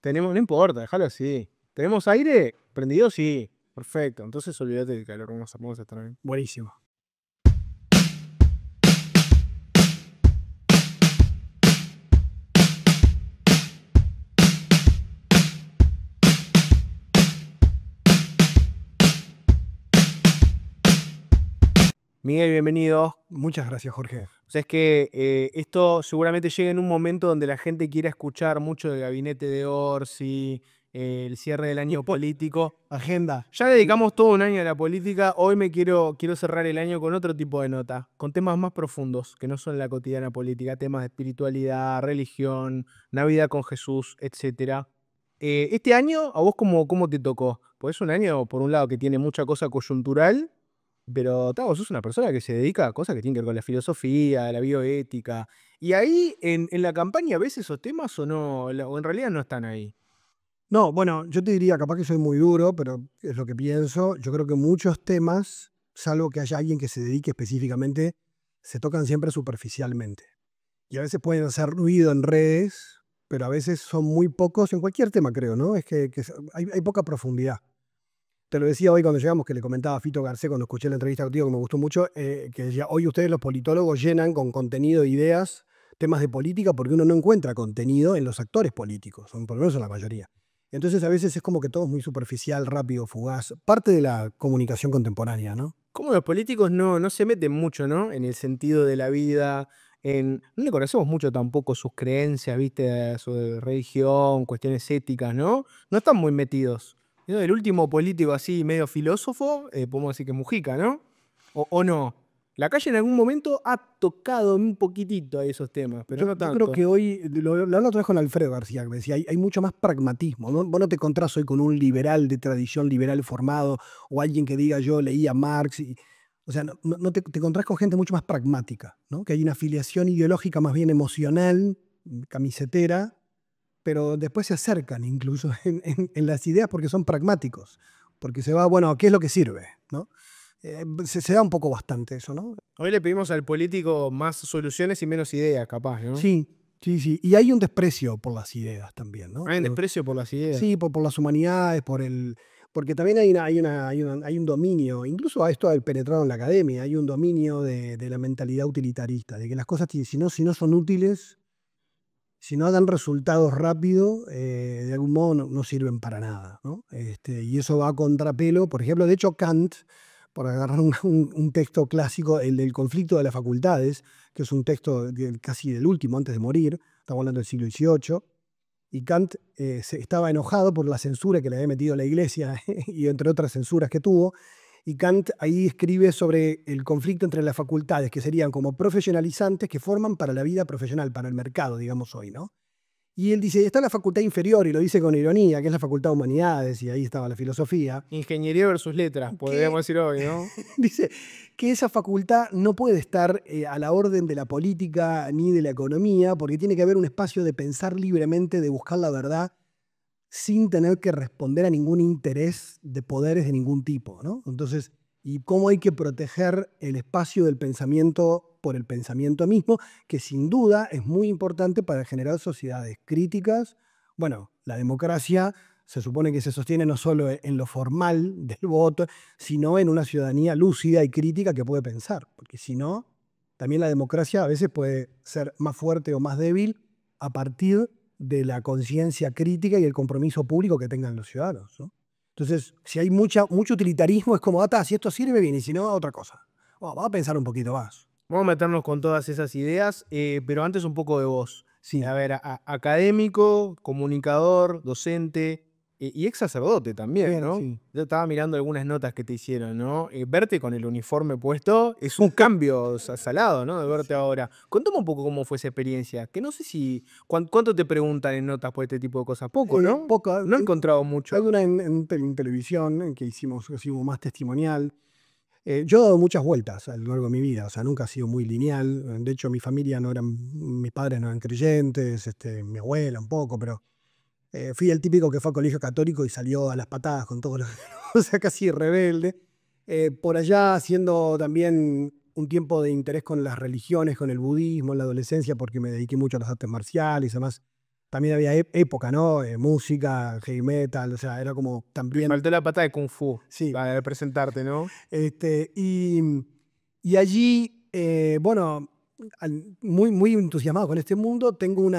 Tenemos, no importa, déjalo así. ¿Tenemos aire? ¿Prendido? Sí. Perfecto. Entonces olvídate del calor. Vamos a estar bien. Buenísimo. Miguel, bienvenido. Muchas gracias, Jorge. O sea, es que esto seguramente llega en un momento donde la gente quiera escuchar mucho del gabinete de Orsi, el cierre del año político. Agenda. Ya dedicamos todo un año a la política. Hoy quiero cerrar el año con otro tipo de nota, con temas más profundos, que no son la cotidiana política, temas de espiritualidad, religión, Navidad con Jesús, etc. Este año, ¿a vos cómo te tocó? Pues es un año, por un lado, que tiene mucha cosa coyuntural, pero vos sos una persona que se dedica a cosas que tienen que ver con la filosofía, la bioética. Y ahí, en la campaña, ¿ves esos temas o no? O en realidad no están ahí. No, bueno, yo te diría, capaz que soy muy duro, pero es lo que pienso. Yo creo que muchos temas, salvo que haya alguien que se dedique específicamente, se tocan siempre superficialmente. Y a veces pueden hacer ruido en redes, pero a veces son muy pocos en cualquier tema, creo, ¿no? Es que hay poca profundidad. Te lo decía hoy cuando llegamos, que le comentaba a Fito Garcés cuando escuché la entrevista contigo, que me gustó mucho, que decía, hoy ustedes los politólogos llenan con contenido e ideas temas de política porque uno no encuentra contenido en los actores políticos, por lo menos en la mayoría. Entonces a veces es como que todo es muy superficial, rápido, fugaz, parte de la comunicación contemporánea, ¿no? Como los políticos no se meten mucho, ¿no? En el sentido de la vida, no le conocemos mucho tampoco sus creencias, ¿viste? Sobre religión, cuestiones éticas, ¿no? No están muy metidos. ¿No? El último político así medio filósofo, podemos decir que es Mujica, ¿no? O no. La calle en algún momento ha tocado un poquitito a esos temas, pero no Yo creo tanto. que hoy, lo hablo otra vez con Alfredo García, que me decía, hay mucho más pragmatismo, ¿no? Vos no te encontrás hoy con un liberal de tradición liberal formado o alguien que diga yo leía Marx. O sea, no te encontrás con gente mucho más pragmática, ¿no? Que hay una afiliación ideológica más bien emocional, camisetera, pero después se acercan incluso en las ideas porque son pragmáticos, porque se va, bueno, ¿qué es lo que sirve? ¿No? Se da un poco bastante eso, ¿no? Hoy le pedimos al político más soluciones y menos ideas, capaz, ¿no? Sí, sí, sí. Y hay un desprecio por las ideas también, ¿no? Hay un desprecio por las ideas. Sí, por las humanidades, porque también hay un dominio, incluso a esto ha penetrado en la academia, hay un dominio de la mentalidad utilitarista, de que las cosas, si no son útiles, si no dan resultados rápido, de algún modo no sirven para nada, ¿no? Y eso va a contrapelo. Por ejemplo, de hecho, Kant, por agarrar un texto clásico, el del conflicto de las facultades, que es un texto casi del último, antes de morir, estamos hablando del siglo XVIII, y Kant estaba enojado por la censura que le había metido la Iglesia y entre otras censuras que tuvo. Y Kant ahí escribe sobre el conflicto entre las facultades, que serían como profesionalizantes que forman para la vida profesional, para el mercado, digamos hoy, ¿no? Y él dice, está la facultad inferior, y lo dice con ironía, que es la facultad de humanidades, y ahí estaba la filosofía. Ingeniería versus letras, podríamos decir hoy, ¿no? Dice que esa facultad no puede estar a la orden de la política ni de la economía, porque tiene que haber un espacio de pensar libremente, de buscar la verdad, sin tener que responder a ningún interés de poderes de ningún tipo, ¿no? Entonces, y cómo hay que proteger el espacio del pensamiento por el pensamiento mismo, que sin duda es muy importante para generar sociedades críticas. Bueno, la democracia se supone que se sostiene no solo en lo formal del voto, sino en una ciudadanía lúcida y crítica que puede pensar, porque si no, también la democracia a veces puede ser más fuerte o más débil a partir de la conciencia crítica y el compromiso público que tengan los ciudadanos, ¿no? Entonces, si hay mucho utilitarismo, es como, si esto sirve bien y si no, otra cosa. Vamos a pensar un poquito más. Vamos a meternos con todas esas ideas, pero antes un poco de vos. Sí, A ver, académico, comunicador, docente y ex sacerdote también, bien, ¿no? sí. Yo estaba mirando algunas notas que te hicieron, ¿no? Verte con el uniforme puesto es un cambio salado, ¿no? De verte ahora. Contame un poco cómo fue esa experiencia, que no sé si... ¿Cuánto te preguntan en notas por este tipo de cosas? Poco, ¿no? Poco, No he encontrado mucho. alguna en televisión, en que hicimos más testimonial. Yo he dado muchas vueltas a lo largo de mi vida, o sea, nunca ha sido muy lineal. De hecho, mi familia mis padres no eran creyentes, mi abuela un poco, pero fui el típico que fue al colegio católico y salió a las patadas con todo lo o sea, casi rebelde. Por allá haciendo también un tiempo de interés con las religiones, con el budismo en la adolescencia, porque me dediqué mucho a las artes marciales, además también había época, ¿no? Música, heavy metal, o sea, era como Me también, faltó la pata de Kung Fu sí. para presentarte, ¿no? Este, y allí, bueno, muy, muy entusiasmado con este mundo, tengo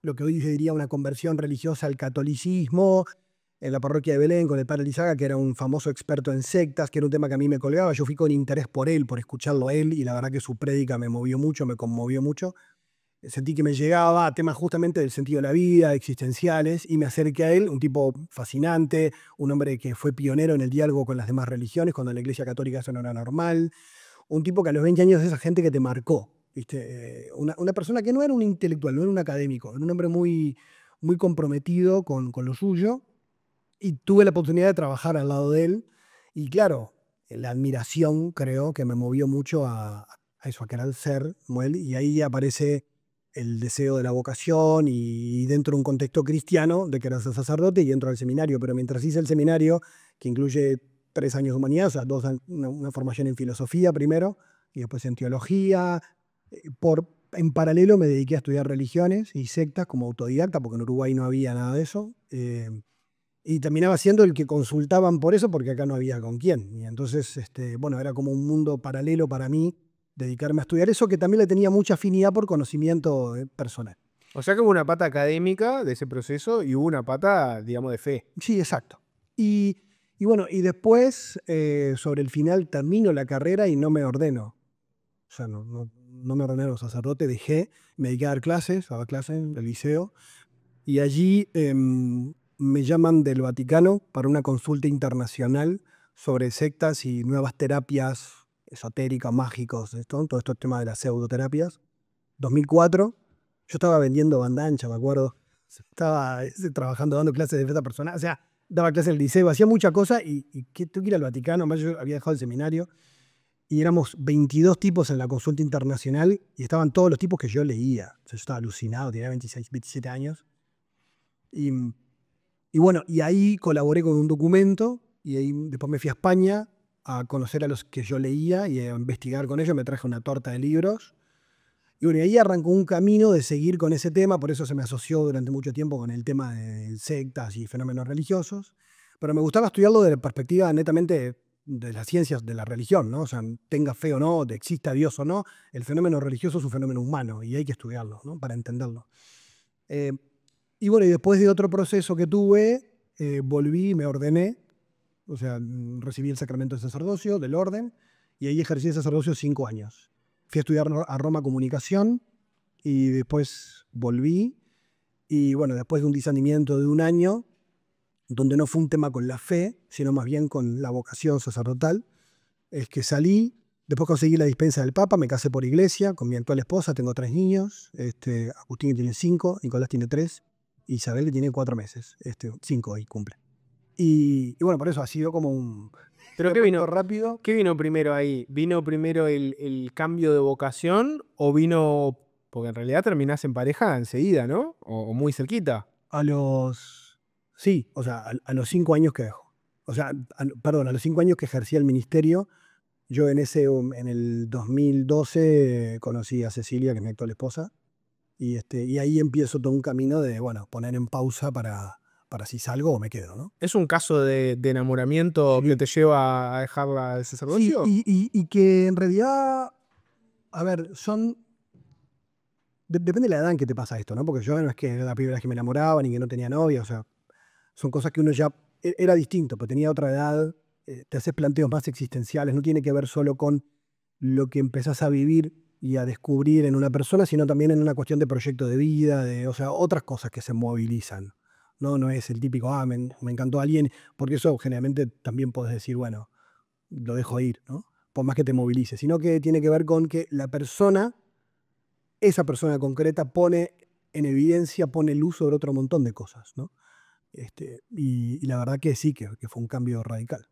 lo que hoy se diría una conversión religiosa al catolicismo en la parroquia de Belén con el padre Lizaga, que era un famoso experto en sectas, que era un tema que a mí me colgaba. Yo fui con interés por él, por escucharlo a él, y la verdad que su prédica me movió mucho, me conmovió mucho. Sentí que me llegaba a temas justamente del sentido de la vida, existenciales, y me acerqué a él, un tipo fascinante, un hombre que fue pionero en el diálogo con las demás religiones, cuando en la Iglesia Católica eso no era normal, un tipo que a los 20 años es esa gente que te marcó, ¿viste? Una persona que no era un intelectual, no era un académico, era un hombre muy, muy comprometido con lo suyo, y tuve la oportunidad de trabajar al lado de él, y claro, la admiración creo que me movió mucho a eso, a querer ser como él, y ahí aparece el deseo de la vocación y dentro de un contexto cristiano de querer ser sacerdote y entro al seminario, pero mientras hice el seminario, que incluye 3 años de humanidad, o sea, una formación en filosofía primero y después en teología, en paralelo me dediqué a estudiar religiones y sectas como autodidacta, porque en Uruguay no había nada de eso. Y terminaba siendo el que consultaban por eso, porque acá no había con quién. Y entonces, bueno, era como un mundo paralelo para mí dedicarme a estudiar eso, que también le tenía mucha afinidad por conocimiento personal. O sea que hubo una pata académica de ese proceso y hubo una pata, digamos, de fe. Sí, exacto. Y bueno, y después, sobre el final, termino la carrera y no me ordeno. O sea, no me ordené como sacerdote, dejé, me dediqué a dar clases, daba clases en el liceo, y allí me llaman del Vaticano para una consulta internacional sobre sectas y nuevas terapias esotéricas, mágicos, todo este tema de las pseudoterapias. 2004, yo estaba vendiendo banda ancha, me acuerdo. Estaba trabajando, dando clases de defensa personal, o sea, daba clases en el liceo, hacía mucha cosa y que tuve que ir al Vaticano, además yo había dejado el seminario y éramos 22 tipos en la consulta internacional y estaban todos los tipos que yo leía. O sea, yo estaba alucinado, tenía 26, 27 años. Y, y bueno, y ahí colaboré con un documento y ahí después me fui a España a conocer a los que yo leía y a investigar con ellos. Me traje una torta de libros. Y bueno, y ahí arrancó un camino de seguir con ese tema, por eso se me asoció durante mucho tiempo con el tema de sectas y fenómenos religiosos. Pero me gustaba estudiarlo desde la perspectiva netamente de las ciencias de la religión, ¿no? O sea, tenga fe o no, de exista Dios o no, el fenómeno religioso es un fenómeno humano y hay que estudiarlo, ¿no? Para entenderlo. Eh, y bueno, y después de otro proceso que tuve, volví y me ordené, o sea, recibí el sacramento del sacerdocio, del orden, y ahí ejercí el sacerdocio 5 años. Fui a estudiar a Roma comunicación y después volví. Y bueno, después de un discernimiento de un año, donde no fue un tema con la fe, sino más bien con la vocación sacerdotal, es que salí, después conseguí la dispensa del Papa, me casé por iglesia con mi actual esposa, tengo 3 niños, Agustín que tiene 5, Nicolás tiene 3, Isabel que tiene 4 meses, 5 ahí cumple. Y bueno, por eso ha sido como un ¿Pero repuesto rápido. qué vino primero ahí? ¿Vino primero el cambio de vocación o vino, porque en realidad terminás en pareja enseguida, ¿no? O muy cerquita. Sí, o sea, a los 5 años que dejo. O sea, perdón, a los 5 años que ejercía el ministerio, yo en el 2012 conocí a Cecilia, que es mi actual esposa, y ahí empiezo todo un camino de, bueno, poner en pausa para si salgo o me quedo, ¿no? ¿Es un caso de enamoramiento que Sí, te lleva a dejar el sí, sacerdocio? y que en realidad, a ver, depende de la edad en que te pasa esto, ¿no? Porque yo no es que era la primera vez que me enamoraba ni que no tenía novia, o sea, son cosas que uno ya era distinto, pero tenía otra edad, te haces planteos más existenciales, no tiene que ver solo con lo que empezás a vivir y a descubrir en una persona, sino también en una cuestión de proyecto de vida, o sea, otras cosas que se movilizan. No es el típico, me encantó alguien, porque eso generalmente también podés decir, bueno, lo dejo ir, ¿no? Por más que te movilice, sino que tiene que ver con que la persona, esa persona concreta, pone en evidencia, pone luz sobre otro montón de cosas, ¿no? Y la verdad que sí, que fue un cambio radical.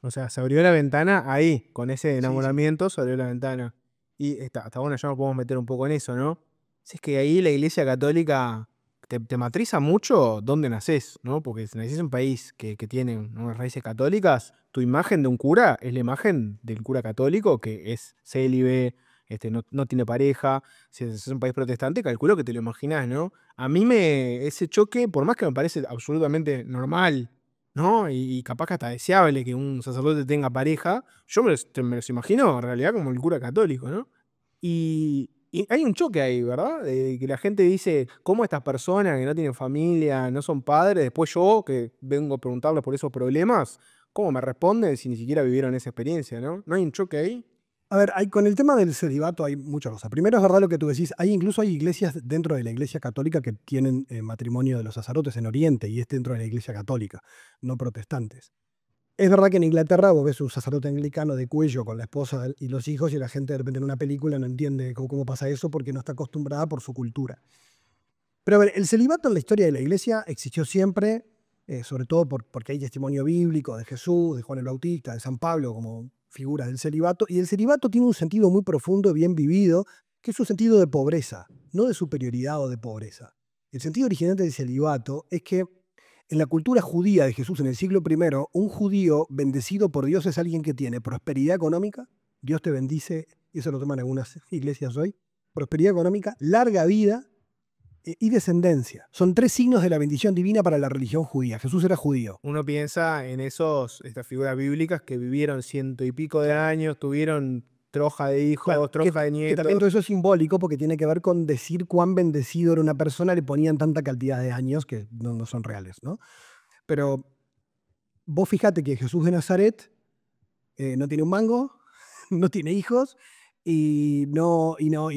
O sea, se abrió la ventana ahí, con ese Sí, sí. enamoramiento se abrió la ventana. Y está bueno, ya nos podemos meter un poco en eso, ¿no? Si es que ahí la Iglesia Católica te matriza mucho dónde nacés, ¿no? Porque si nacés en un país que tiene unas raíces católicas, tu imagen de un cura es la imagen del cura católico que es célibe, no tiene pareja. Si es un país protestante, calculo que te lo imaginás, ¿no? A mí ese choque, por más que me parece absolutamente normal, ¿no? Y capaz que hasta deseable que un sacerdote tenga pareja, yo me los imagino en realidad como el cura católico, ¿no? Y hay un choque ahí, ¿verdad? De que la gente dice, ¿cómo estas personas que no tienen familia, no son padres, después yo, que vengo a preguntarles por esos problemas, ¿cómo me responden si ni siquiera vivieron esa experiencia, ¿no? ¿No hay un choque ahí? A ver, con el tema del celibato hay muchas cosas. Primero es verdad lo que tú decís, incluso hay iglesias dentro de la iglesia católica que tienen matrimonio de los sacerdotes en Oriente y es dentro de la iglesia católica, no protestantes. Es verdad que en Inglaterra vos ves un sacerdote anglicano de cuello con la esposa y los hijos y la gente de repente en una película no entiende cómo pasa eso porque no está acostumbrada por su cultura. Pero a ver, el celibato en la historia de la iglesia existió siempre, sobre todo porque hay testimonio bíblico de Jesús, de Juan el Bautista, de San Pablo como figuras del celibato. Y el celibato tiene un sentido muy profundo, bien vivido, que es un sentido de pobreza, no de superioridad o de pobreza. El sentido original del celibato es que en la cultura judía de Jesús en el siglo I, un judío bendecido por Dios es alguien que tiene prosperidad económica, Dios te bendice, y eso lo toman algunas iglesias hoy, prosperidad económica, larga vida y descendencia. Son tres signos de la bendición divina para la religión judía. Jesús era judío. Uno piensa en estas figuras bíblicas que vivieron 100 y pico de años, tuvieron troja de hijos, Claro, troja de que también nietos. todo eso es simbólico porque tiene que ver con decir cuán bendecido era una persona, le ponían tanta cantidad de años que no son reales, ¿no? Pero vos fijate que Jesús de Nazaret no tiene un mango, no tiene hijos y lo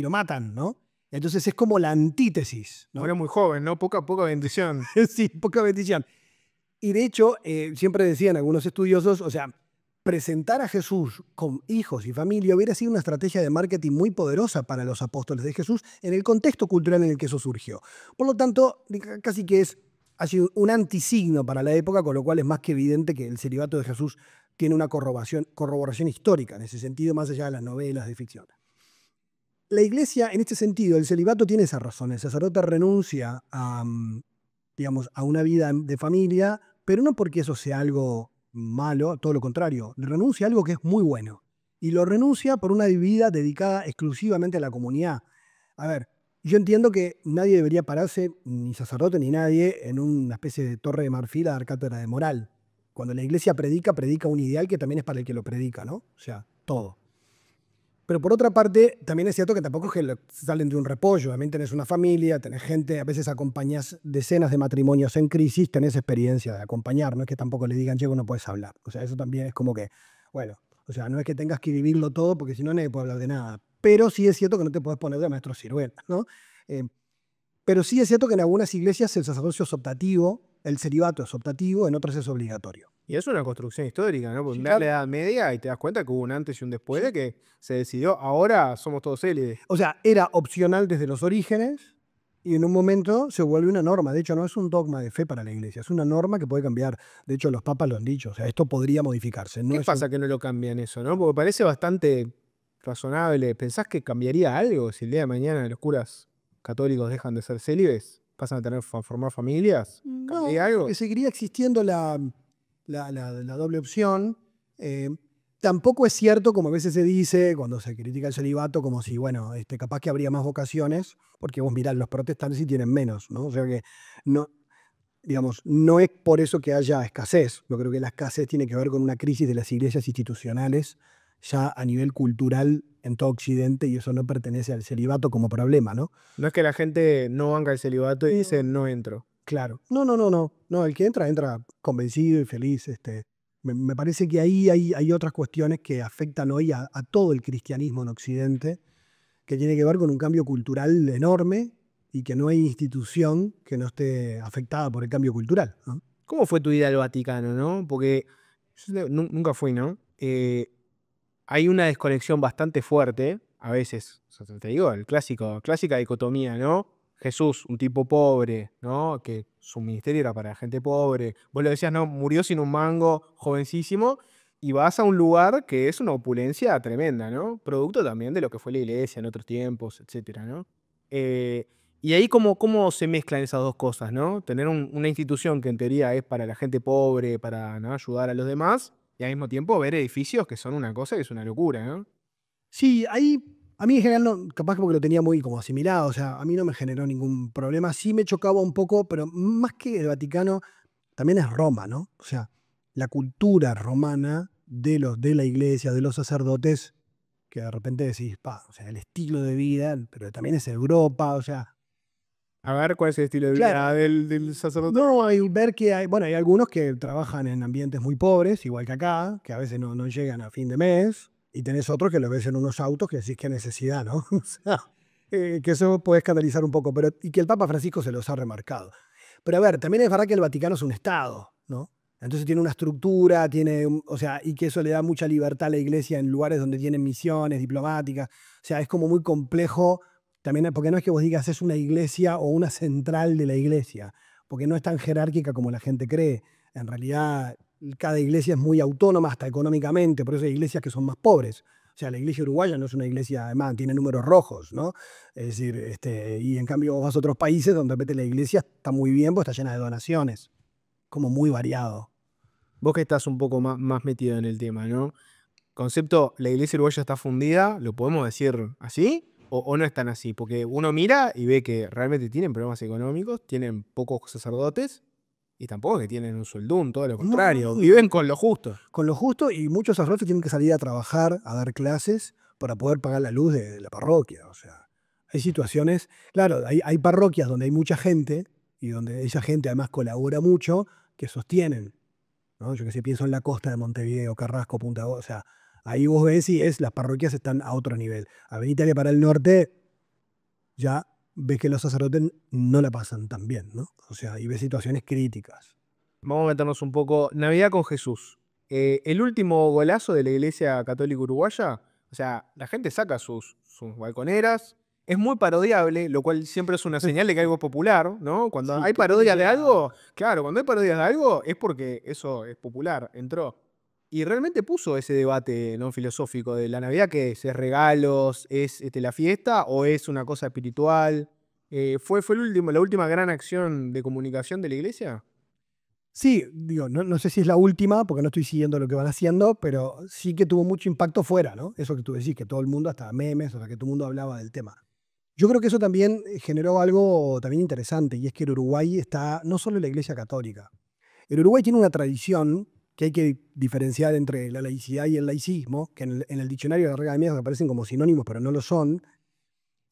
matan, ¿no? Entonces es como la antítesis, ¿no? Muere muy joven, ¿no? Poca bendición. Sí, poca bendición. Y de hecho, siempre decían algunos estudiosos, o sea, presentar a Jesús con hijos y familia hubiera sido una estrategia de marketing muy poderosa para los apóstoles de Jesús en el contexto cultural en el que eso surgió. Por lo tanto, casi que ha sido un antisigno para la época, con lo cual es más que evidente que el celibato de Jesús tiene una corroboración histórica en ese sentido, más allá de las novelas de ficción. La iglesia, en este sentido, el celibato tiene esa razón. El sacerdote renuncia digamos, a una vida de familia, pero no porque eso sea algo malo, todo lo contrario, renuncia a algo que es muy bueno. Y lo renuncia por una vida dedicada exclusivamente a la comunidad. A ver, yo entiendo que nadie debería pararse, ni sacerdote ni nadie, en una especie de torre de marfil a dar cátedra de moral. Cuando la iglesia predica un ideal que también es para el que lo predica, ¿no? O sea, todo. Pero por otra parte, también es cierto que tampoco es que salen de un repollo. También tenés una familia, tenés gente, a veces acompañás decenas de matrimonios en crisis, tenés experiencia de acompañar. No es que tampoco le digan, che, vos no puedes hablar. O sea, eso también es como que, bueno, o sea, no es que tengas que vivirlo todo porque si no nadie puede hablar de nada. Pero sí es cierto que no te puedes poner de maestro ciruela, ¿no? Eh, pero sí es cierto que en algunas iglesias el sacerdocio es optativo, el celibato es optativo, en otras es obligatorio. Y es una construcción histórica, ¿no? Porque Sí, mirá la claro. Edad Media y te das cuenta que hubo un antes y un después de Sí. que se decidió, ahora somos todos élites. O sea, era opcional desde los orígenes y en un momento se vuelve una norma. De hecho, no es un dogma de fe para la iglesia, es una norma que puede cambiar. De hecho, los papas lo han dicho. O sea, esto podría modificarse. No ¿Qué es un... pasa que no lo cambian eso, no? Porque parece bastante razonable. ¿Pensás que cambiaría algo si el día de mañana los curas católicos dejan de ser célibes? ¿Pasan a formar familias? No, ¿Cambiaría porque algo? seguiría existiendo la doble opción. Eh, Tampoco es cierto, como a veces se dice cuando se critica el celibato, como si, bueno, capaz que habría más vocaciones, porque vos mirás, los protestantes sí tienen menos, ¿no? O sea que no, digamos, no es por eso que haya escasez. Yo creo que la escasez tiene que ver con una crisis de las iglesias institucionales ya a nivel cultural en todo Occidente y eso no pertenece al celibato como problema, ¿no? No es que la gente no banca el celibato y dice No. no entro. Claro. No. No, el que entra convencido y feliz. Me parece que ahí hay otras cuestiones que afectan hoy a todo el cristianismo en Occidente, que tiene que ver con un cambio cultural enorme y que no hay institución que no esté afectada por el cambio cultural, ¿no? ¿Cómo fue tu ida al Vaticano, no? Porque yo nunca fui, ¿no? Hay una desconexión bastante fuerte, a veces, o sea, te digo, clásica dicotomía, ¿no? Jesús, un tipo pobre, ¿no? Que su ministerio era para gente pobre. Vos lo decías, ¿no? Murió sin un mango, jovencísimo, y vas a un lugar que es una opulencia tremenda, ¿no? Producto también de lo que fue la iglesia en otros tiempos, etcétera, ¿no? Eh, y ahí cómo se mezclan esas dos cosas, ¿no? Tener una institución que en teoría es para la gente pobre, para, ¿no?, ayudar a los demás, y al mismo tiempo ver edificios que son una cosa que es una locura, ¿no? Sí, ahí A mí en general, capaz que porque lo tenía muy como asimilado, o sea, a mí no me generó ningún problema. Sí me chocaba un poco, pero más que el Vaticano, también es Roma, ¿no? O sea, la cultura romana de la iglesia, de los sacerdotes, que de repente decís, pa, o sea, el estilo de vida, pero también es Europa, o sea, A ver, ¿cuál es el estilo de claro, vida del sacerdote? no, hay ver que hay, bueno, hay algunos que trabajan en ambientes muy pobres, igual que acá, que a veces no llegan a fin de mes, y tenés otros que lo ves en unos autos que decís qué necesidad, ¿no? O sea, que eso puede escandalizar un poco, pero y que el Papa Francisco se los ha remarcado. Pero a ver, también es verdad que el Vaticano es un Estado, ¿no? Entonces tiene una estructura, o sea, y que eso le da mucha libertad a la iglesia en lugares donde tienen misiones diplomáticas. O sea, es como muy complejo también, porque no es que vos digas es una iglesia o una central de la iglesia, porque no es tan jerárquica como la gente cree. En realidad, cada iglesia es muy autónoma, hasta económicamente, por eso hay iglesias que son más pobres. O sea, la iglesia uruguaya no es una iglesia, además, tiene números rojos, ¿no? Es decir, y en cambio vos vas a otros países donde de repente la iglesia está muy bien, pues está llena de donaciones, como muy variado. Vos que estás un poco más metido en el tema, ¿no? Concepto, la iglesia uruguaya está fundida, ¿lo podemos decir así? O no es tan así? Porque uno mira y ve que realmente tienen problemas económicos, tienen pocos sacerdotes y tampoco es que tienen un sueldún, todo lo No, no, contrario, no, viven con lo justo. con lo justo, y muchos sacerdotes tienen que salir a trabajar, a dar clases, para poder pagar la luz de la parroquia. O sea, hay situaciones, claro, hay parroquias donde hay mucha gente y donde esa gente además colabora mucho, que sostienen, ¿no? Yo que sé, pienso en la costa de Montevideo, Carrasco, Punta Go, o sea, ahí vos ves y las parroquias están a otro nivel. A ver, Italia para el norte, ya ves que los sacerdotes no la pasan tan bien, ¿no? O sea, y ves situaciones críticas. Vamos a meternos un poco. Navidad con Jesús. El último golazo de la Iglesia Católica Uruguaya, o sea, la gente saca sus balconeras. Es muy parodiable, lo cual siempre es una señal de que algo es popular, ¿no? Cuando Sí, hay que tiene parodias de algo, llegada. claro, cuando hay parodias de algo es porque eso es popular, entró. Y realmente puso ese debate no filosófico de la Navidad, que es regalos, es la fiesta o es una cosa espiritual. ¿Fue la última gran acción de comunicación de la Iglesia? Sí, digo, no sé si es la última, porque no estoy siguiendo lo que van haciendo, pero sí que tuvo mucho impacto fuera, ¿no? Eso que tú decís, que todo el mundo, hasta memes, o sea, que todo el mundo hablaba del tema. Yo creo que eso también generó algo también interesante, y es que el Uruguay está, no solo en la Iglesia Católica, el Uruguay tiene una tradición que hay que diferenciar entre la laicidad y el laicismo, que en el diccionario de la Real Academia aparecen como sinónimos, pero no lo son,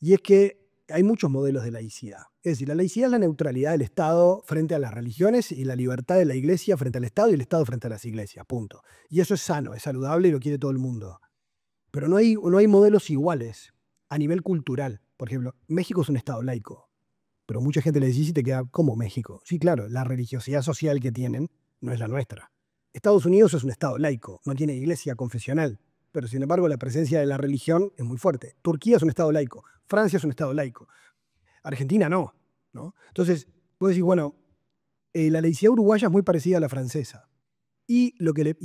y es que hay muchos modelos de laicidad. Es decir, la laicidad es la neutralidad del Estado frente a las religiones y la libertad de la Iglesia frente al Estado y el Estado frente a las iglesias, punto. Y eso es sano, es saludable y lo quiere todo el mundo. Pero no hay modelos iguales a nivel cultural. Por ejemplo, México es un Estado laico, pero mucha gente le dice y te queda como México. Sí, claro, la religiosidad social que tienen no es la nuestra. Estados Unidos es un Estado laico, no tiene iglesia confesional, pero sin embargo la presencia de la religión es muy fuerte. Turquía es un Estado laico, Francia es un Estado laico, Argentina no, ¿no? Entonces, vos decís, bueno, la laicidad uruguaya es muy parecida a la francesa. Y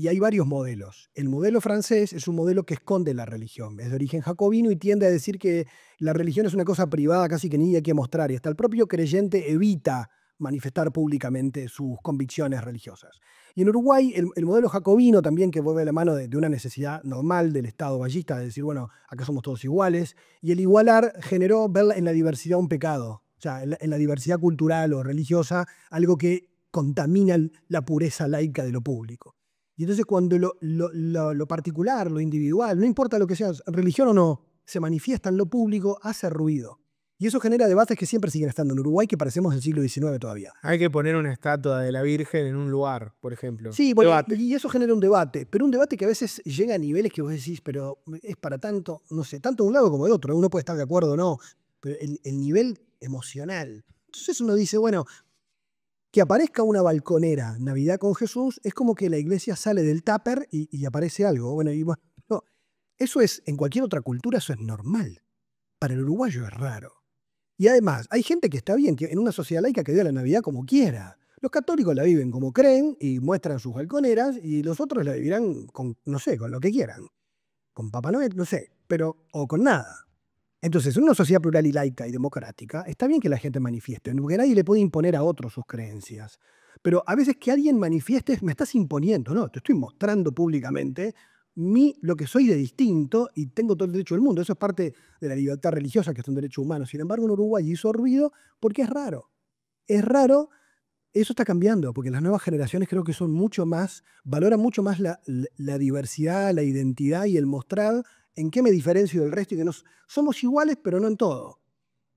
hay varios modelos. El modelo francés es un modelo que esconde la religión. Es de origen jacobino y tiende a decir que la religión es una cosa privada, casi que ni hay que mostrar. Y hasta el propio creyente evita manifestar públicamente sus convicciones religiosas. Y en Uruguay, el modelo jacobino también, que vuelve a la mano de una necesidad normal del Estado ballista, de decir, bueno, acá somos todos iguales. Y el igualar generó ver en la diversidad un pecado. O sea, en la diversidad cultural o religiosa, algo que contamina la pureza laica de lo público. Y entonces cuando lo particular, lo individual, no importa lo que sea, religión o no, se manifiesta en lo público, hace ruido. Y eso genera debates que siempre siguen estando en Uruguay, que parecemos del siglo XIX todavía. Hay que poner una estatua de la Virgen en un lugar, por ejemplo. Sí, bueno, Debate. y eso genera un debate, pero un debate que a veces llega a niveles que vos decís, pero es para tanto, no sé, tanto de un lado como de otro, uno puede estar de acuerdo o no, pero el nivel emocional. Entonces uno dice, bueno, que aparezca una balconera Navidad con Jesús es como que la iglesia sale del tupper y aparece algo. Bueno, no, eso es, en cualquier otra cultura eso es normal. Para el uruguayo es raro. Y además, hay gente que está bien, que en una sociedad laica que vive la Navidad como quiera. Los católicos la viven como creen y muestran sus balconeras y los otros la vivirán con, no sé, con lo que quieran. Con Papá Noel, no sé, pero, o con nada. Entonces, en una sociedad plural y laica y democrática, está bien que la gente manifieste, porque nadie le puede imponer a otros sus creencias. Pero a veces que alguien manifieste, me estás imponiendo, ¿no? Te estoy mostrando públicamente lo que soy de distinto y tengo todo el derecho del mundo. Eso es parte de la libertad religiosa, que es un derecho humano. Sin embargo, en Uruguay hizo ruido porque es raro. Es raro, eso está cambiando, porque las nuevas generaciones creo que son mucho más, valoran mucho más la diversidad, la identidad y el mostrar en qué me diferencio del resto y que somos iguales, pero no en todo.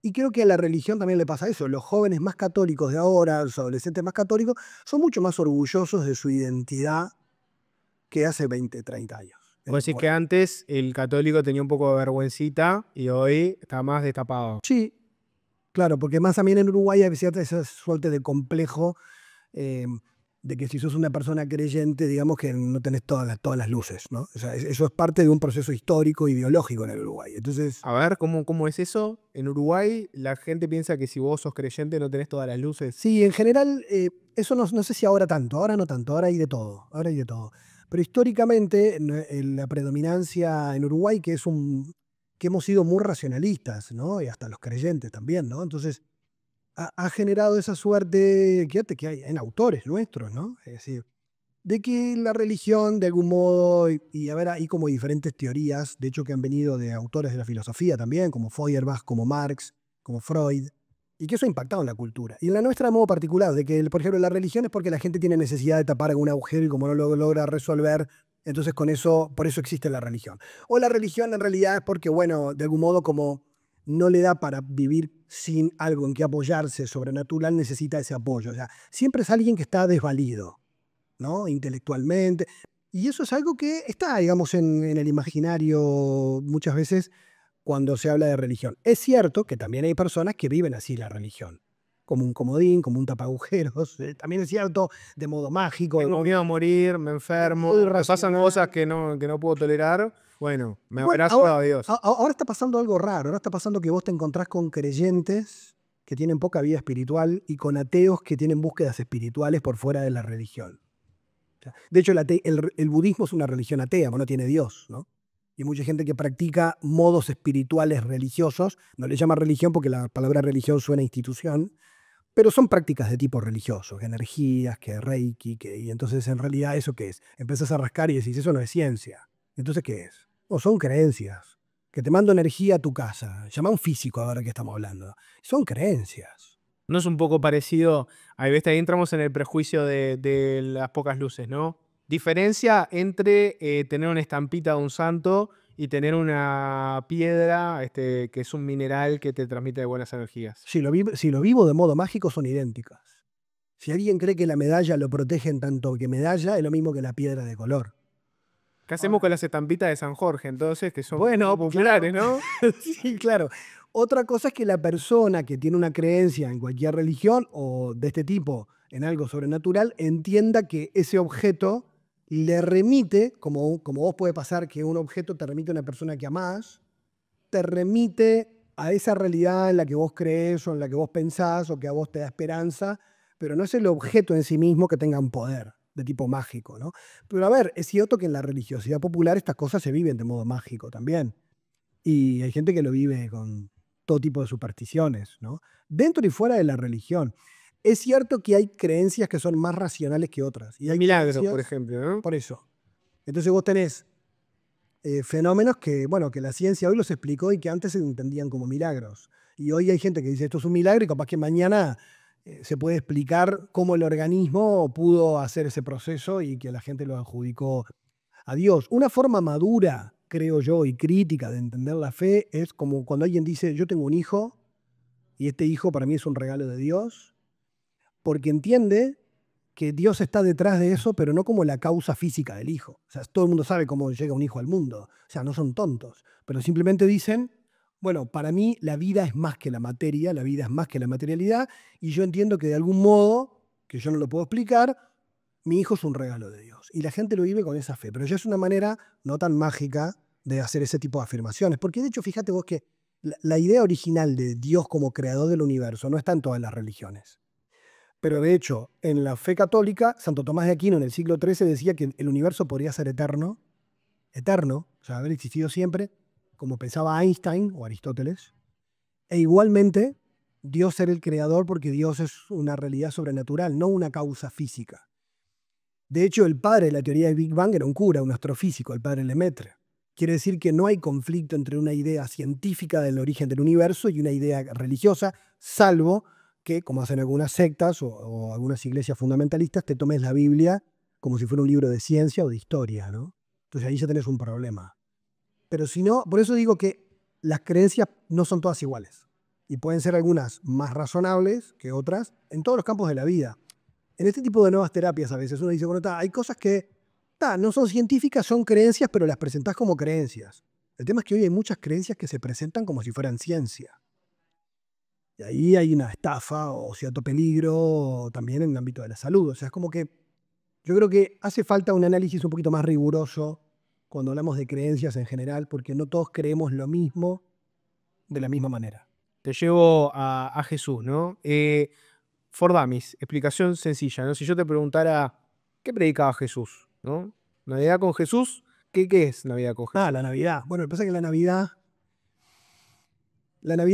Y creo que a la religión también le pasa eso. Los jóvenes más católicos de ahora, los adolescentes más católicos, son mucho más orgullosos de su identidad que hace 20, 30 años. Vos decís que antes el católico tenía un poco de vergüencita y hoy está más destapado. Sí, claro, porque más también en Uruguay hay cierta esa suerte de complejo eh, de que si sos una persona creyente, digamos que no tenés todas las luces, ¿no? O sea, eso es parte de un proceso histórico, ideológico en el Uruguay. Entonces, A ver, ¿cómo es eso? En Uruguay la gente piensa que si vos sos creyente no tenés todas las luces. sí, en general, eso no sé si ahora tanto, ahora no tanto, ahora hay de todo, ahora hay de todo. Pero históricamente la predominancia en Uruguay, que hemos sido muy racionalistas, ¿no? Y hasta los creyentes también, ¿no? Entonces, ha generado esa suerte que hay en autores nuestros, ¿no? Es decir, de que la religión, de algún modo, y a ver, hay como diferentes teorías, de hecho, que han venido de autores de la filosofía también, como Feuerbach, como Marx, como Freud, y que eso ha impactado en la cultura. Y en la nuestra, de modo particular, de que, por ejemplo, la religión es porque la gente tiene necesidad de tapar algún agujero y como no lo logra resolver, entonces por eso existe la religión. O la religión en realidad es porque, bueno, de algún modo como no le da para vivir sin algo en que apoyarse sobrenatural, necesita ese apoyo. O sea, siempre es alguien que está desvalido, ¿no? Intelectualmente. Y eso es algo que está, digamos, en el imaginario muchas veces cuando se habla de religión. Es cierto que también hay personas que viven así la religión, como un comodín, como un tapagujeros. También es cierto, de modo mágico. Tengo miedo a morir, me enfermo, Muy me pasan racional. cosas que no puedo tolerar. Bueno, me Bueno, abrazo a Dios. ahora está pasando algo raro. Ahora está pasando que vos te encontrás con creyentes que tienen poca vida espiritual y con ateos que tienen búsquedas espirituales por fuera de la religión. O sea, de hecho, el budismo es una religión atea, no tiene Dios, ¿no? Y hay mucha gente que practica modos espirituales religiosos, no le llama religión porque la palabra religión suena a institución, pero son prácticas de tipo religioso, que energías, que reiki, y entonces en realidad ¿eso qué es? Empezás a rascar y decís, eso no es ciencia. Entonces, ¿qué es? O son creencias, que te mando energía a tu casa. Llama a un físico ahora que estamos hablando. Son creencias. ¿No es un poco parecido? Ahí, ves, ahí entramos en el prejuicio de las pocas luces, ¿no? Diferencia entre tener una estampita de un santo y tener una piedra, que es un mineral que te transmite buenas energías. Si lo vivo de modo mágico, son idénticas. Si alguien cree que la medalla lo protege en tanto que medalla, es lo mismo que la piedra de color. ¿Qué hacemos con las estampitas de San Jorge, entonces, que son Bueno, populares, ¿no? sí, claro. Otra cosa es que la persona que tiene una creencia en cualquier religión o de este tipo, en algo sobrenatural, entienda que ese objeto le remite, como vos puede pasar que un objeto te remite a una persona que amás, te remite a esa realidad en la que vos crees o en la que vos pensás o que a vos te da esperanza, pero no es el objeto en sí mismo que tenga un poder de tipo mágico, ¿no? Pero a ver, es cierto que en la religiosidad popular estas cosas se viven de modo mágico también. Y hay gente que lo vive con todo tipo de supersticiones, ¿no? Dentro y fuera de la religión. Es cierto que hay creencias que son más racionales que otras. Y hay Milagros, por creencias, ejemplo, ¿no? por eso. Entonces vos tenés fenómenos que, bueno, que la ciencia hoy los explicó y que antes se entendían como milagros. Y hoy hay gente que dice esto es un milagro y capaz que mañana se puede explicar cómo el organismo pudo hacer ese proceso y que la gente lo adjudicó a Dios. Una forma madura, creo yo, y crítica de entender la fe es como cuando alguien dice yo tengo un hijo y este hijo para mí es un regalo de Dios, porque entiende que Dios está detrás de eso, pero no como la causa física del hijo. O sea, todo el mundo sabe cómo llega un hijo al mundo. O sea, no son tontos, pero simplemente dicen, bueno, para mí la vida es más que la materia, la vida es más que la materialidad, y yo entiendo que de algún modo, que yo no lo puedo explicar, mi hijo es un regalo de Dios. Y la gente lo vive con esa fe, pero ya es una manera no tan mágica de hacer ese tipo de afirmaciones. Porque de hecho, fíjate vos que la idea original de Dios como creador del universo no está en todas las religiones. Pero de hecho, en la fe católica, Santo Tomás de Aquino en el siglo XIII decía que el universo podría ser eterno, eterno, o sea, haber existido siempre, como pensaba Einstein o Aristóteles, e igualmente Dios ser el creador porque Dios es una realidad sobrenatural, no una causa física. De hecho, el padre de la teoría del Big Bang era un cura, un astrofísico, el padre Lemaitre. Quiere decir que no hay conflicto entre una idea científica del origen del universo y una idea religiosa, salvo que, como hacen algunas sectas o algunas iglesias fundamentalistas, te tomes la Biblia como si fuera un libro de ciencia o de historia, ¿no? Entonces ahí ya tenés un problema. Pero si no, por eso digo que las creencias no son todas iguales. Y pueden ser algunas más razonables que otras en todos los campos de la vida. En este tipo de nuevas terapias a veces uno dice, bueno, hay cosas que no son científicas, son creencias, pero las presentás como creencias. El tema es que hoy hay muchas creencias que se presentan como si fueran ciencia. Y ahí hay una estafa o cierto peligro también en el ámbito de la salud. O sea, es como que yo creo que hace falta un análisis un poquito más riguroso cuando hablamos de creencias en general, porque no todos creemos lo mismo de la misma manera. Te llevo a Jesús, ¿no? For Dummies, explicación sencilla, ¿no? Si yo te preguntara, ¿qué predicaba Jesús? ¿No? Navidad con Jesús, ¿qué es Navidad con Jesús? La Navidad. Bueno, lo que pasa es que la Navidad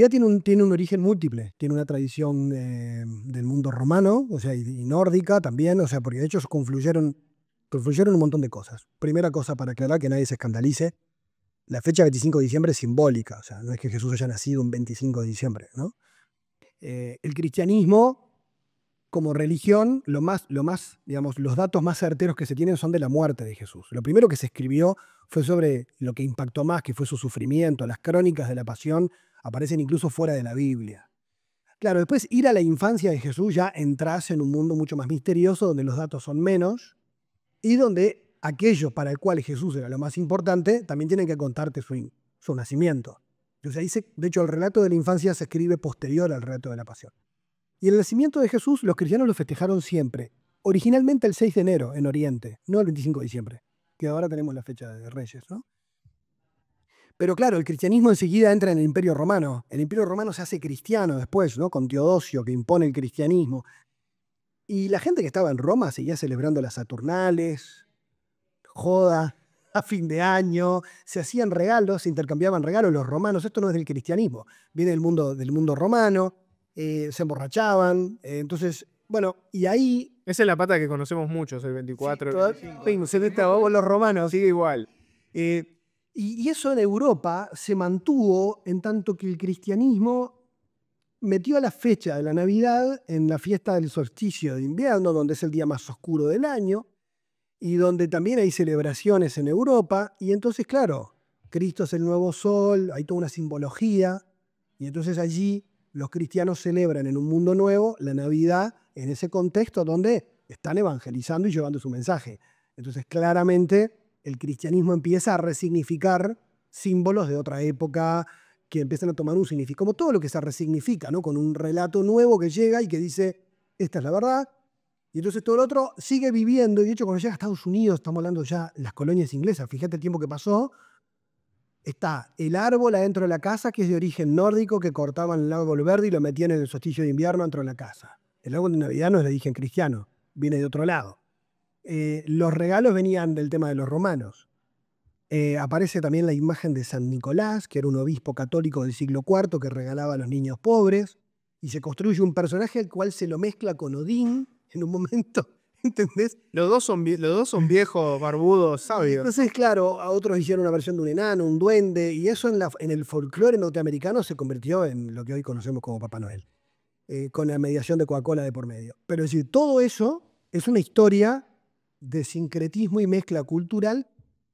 tiene un origen múltiple, tiene una tradición del mundo romano, o sea, y nórdica también, o sea, porque de hecho confluyeron un montón de cosas. Primera cosa para aclarar, que nadie se escandalice, la fecha 25 de diciembre es simbólica, o sea, no es que Jesús haya nacido un 25 de diciembre, ¿no? El cristianismo, como religión, digamos, los datos más certeros que se tienen son de la muerte de Jesús. Lo primero que se escribió fue sobre lo que impactó más, que fue su sufrimiento. Las crónicas de la pasión aparecen incluso fuera de la Biblia. Claro, después ir a la infancia de Jesús ya entras en un mundo mucho más misterioso, donde los datos son menos y donde aquellos para el cual Jesús era lo más importante también tienen que contarte su nacimiento. Entonces, de hecho, el relato de la infancia se escribe posterior al relato de la pasión. Y el nacimiento de Jesús los cristianos lo festejaron siempre. Originalmente el 6 de enero en Oriente, no el 25 de diciembre, que ahora tenemos la fecha de Reyes, ¿no? Pero claro, el cristianismo enseguida entra en el Imperio Romano. El Imperio Romano se hace cristiano después, ¿no? Con Teodosio, que impone el cristianismo. Y la gente que estaba en Roma seguía celebrando las Saturnales, joda, a fin de año, se hacían regalos, se intercambiaban regalos los romanos. Esto no es del cristianismo, viene del mundo romano, se emborrachaban. Entonces, bueno, y ahí... Esa es la pata que conocemos muchos, el 24. Se destapó los romanos. Sigue igual. Y eso en Europa se mantuvo en tanto que el cristianismo metió la fecha de la Navidad en la fiesta del solsticio de invierno, donde es el día más oscuro del año, y donde también hay celebraciones en Europa. Y entonces, claro, Cristo es el nuevo sol, hay toda una simbología, y entonces allí los cristianos celebran en un mundo nuevo la Navidad en ese contexto donde están evangelizando y llevando su mensaje. Entonces, claramente, el cristianismo empieza a resignificar símbolos de otra época que empiezan a tomar un significado, como todo lo que se resignifica, ¿no? Con un relato nuevo que llega y que dice, esta es la verdad, y entonces todo lo otro sigue viviendo. Y de hecho, cuando llega a Estados Unidos, estamos hablando ya de las colonias inglesas, fíjate el tiempo que pasó, está el árbol adentro de la casa, que es de origen nórdico, que cortaban el árbol verde y lo metían en el solsticio de invierno dentro de la casa. El árbol de Navidad no es de origen cristiano, viene de otro lado. Los regalos venían del tema de los romanos. Aparece también la imagen de San Nicolás, que era un obispo católico del siglo IV que regalaba a los niños pobres, y se construye un personaje al cual se lo mezcla con Odín en un momento, ¿entendés? Los dos son viejos, barbudos, sabios. Entonces, claro, a otros hicieron una versión de un enano, un duende, y eso en el folclore norteamericano se convirtió en lo que hoy conocemos como Papá Noel, con la mediación de Coca-Cola de por medio. Pero es decir, todo eso es una historia de sincretismo y mezcla cultural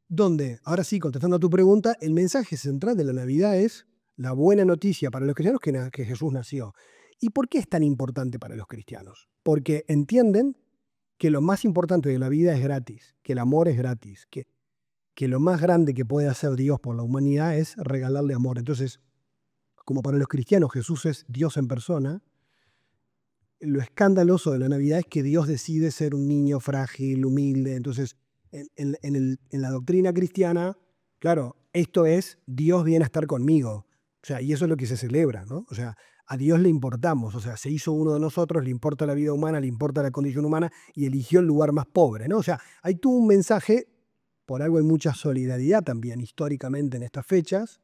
donde, ahora sí, contestando a tu pregunta, el mensaje central de la Navidad es la buena noticia para los cristianos que Jesús nació. ¿Y por qué es tan importante para los cristianos? Porque entienden que lo más importante de la vida es gratis, que el amor es gratis, que lo más grande que puede hacer Dios por la humanidad es regalarle amor. Entonces, como para los cristianos Jesús es Dios en persona, lo escandaloso de la Navidad es que Dios decide ser un niño frágil, humilde. Entonces, en la doctrina cristiana, claro, esto es Dios viene a estar conmigo. O sea, y eso es lo que se celebra, ¿no? O sea, a Dios le importamos, o sea, se hizo uno de nosotros, le importa la vida humana, le importa la condición humana y eligió el lugar más pobre, ¿no? O sea, hay todo un mensaje, por algo hay mucha solidaridad también históricamente en estas fechas,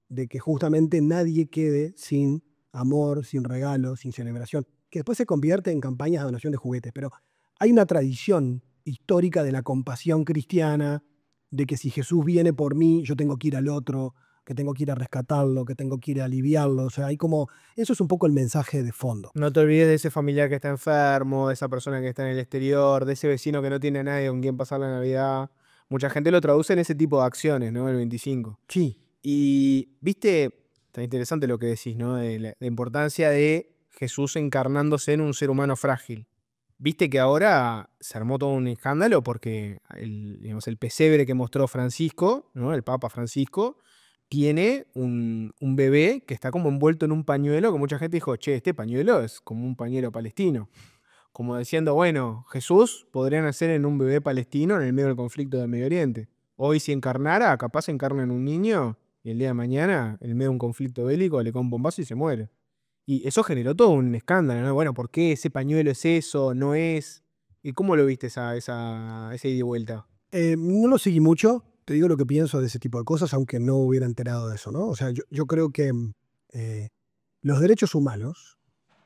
de que justamente nadie quede sin amor, sin regalo, sin celebración, que después se convierte en campañas de donación de juguetes, pero hay una tradición histórica de la compasión cristiana, de que si Jesús viene por mí, yo tengo que ir al otro, que tengo que ir a rescatarlo, que tengo que ir a aliviarlo. O sea, hay como, eso es un poco el mensaje de fondo. No te olvides de ese familiar que está enfermo, de esa persona que está en el exterior, de ese vecino que no tiene a nadie con quien pasar la Navidad. Mucha gente lo traduce en ese tipo de acciones, ¿no? El 25. Sí, Y, viste, está interesante lo que decís, ¿no? De la importancia de Jesús encarnándose en un ser humano frágil. Viste que ahora se armó todo un escándalo porque digamos, el pesebre que mostró Francisco, ¿no? El Papa Francisco, tiene un bebé que está como envuelto en un pañuelo, que mucha gente dijo, che, este pañuelo es como un pañuelo palestino. Como diciendo, bueno, Jesús podría nacer en un bebé palestino en el medio del conflicto del Medio Oriente. Hoy si encarnara, capaz encarna en un niño y el día de mañana, en medio de un conflicto bélico, le cae un bombazo y se muere. Y eso generó todo un escándalo, ¿no? Bueno, ¿por qué ese pañuelo es eso? ¿No es? ¿Y cómo lo viste esa ida y vuelta? no lo seguí mucho, te digo lo que pienso de ese tipo de cosas, aunque no hubiera enterado de eso, ¿no? O sea, yo creo que eh, los derechos humanos,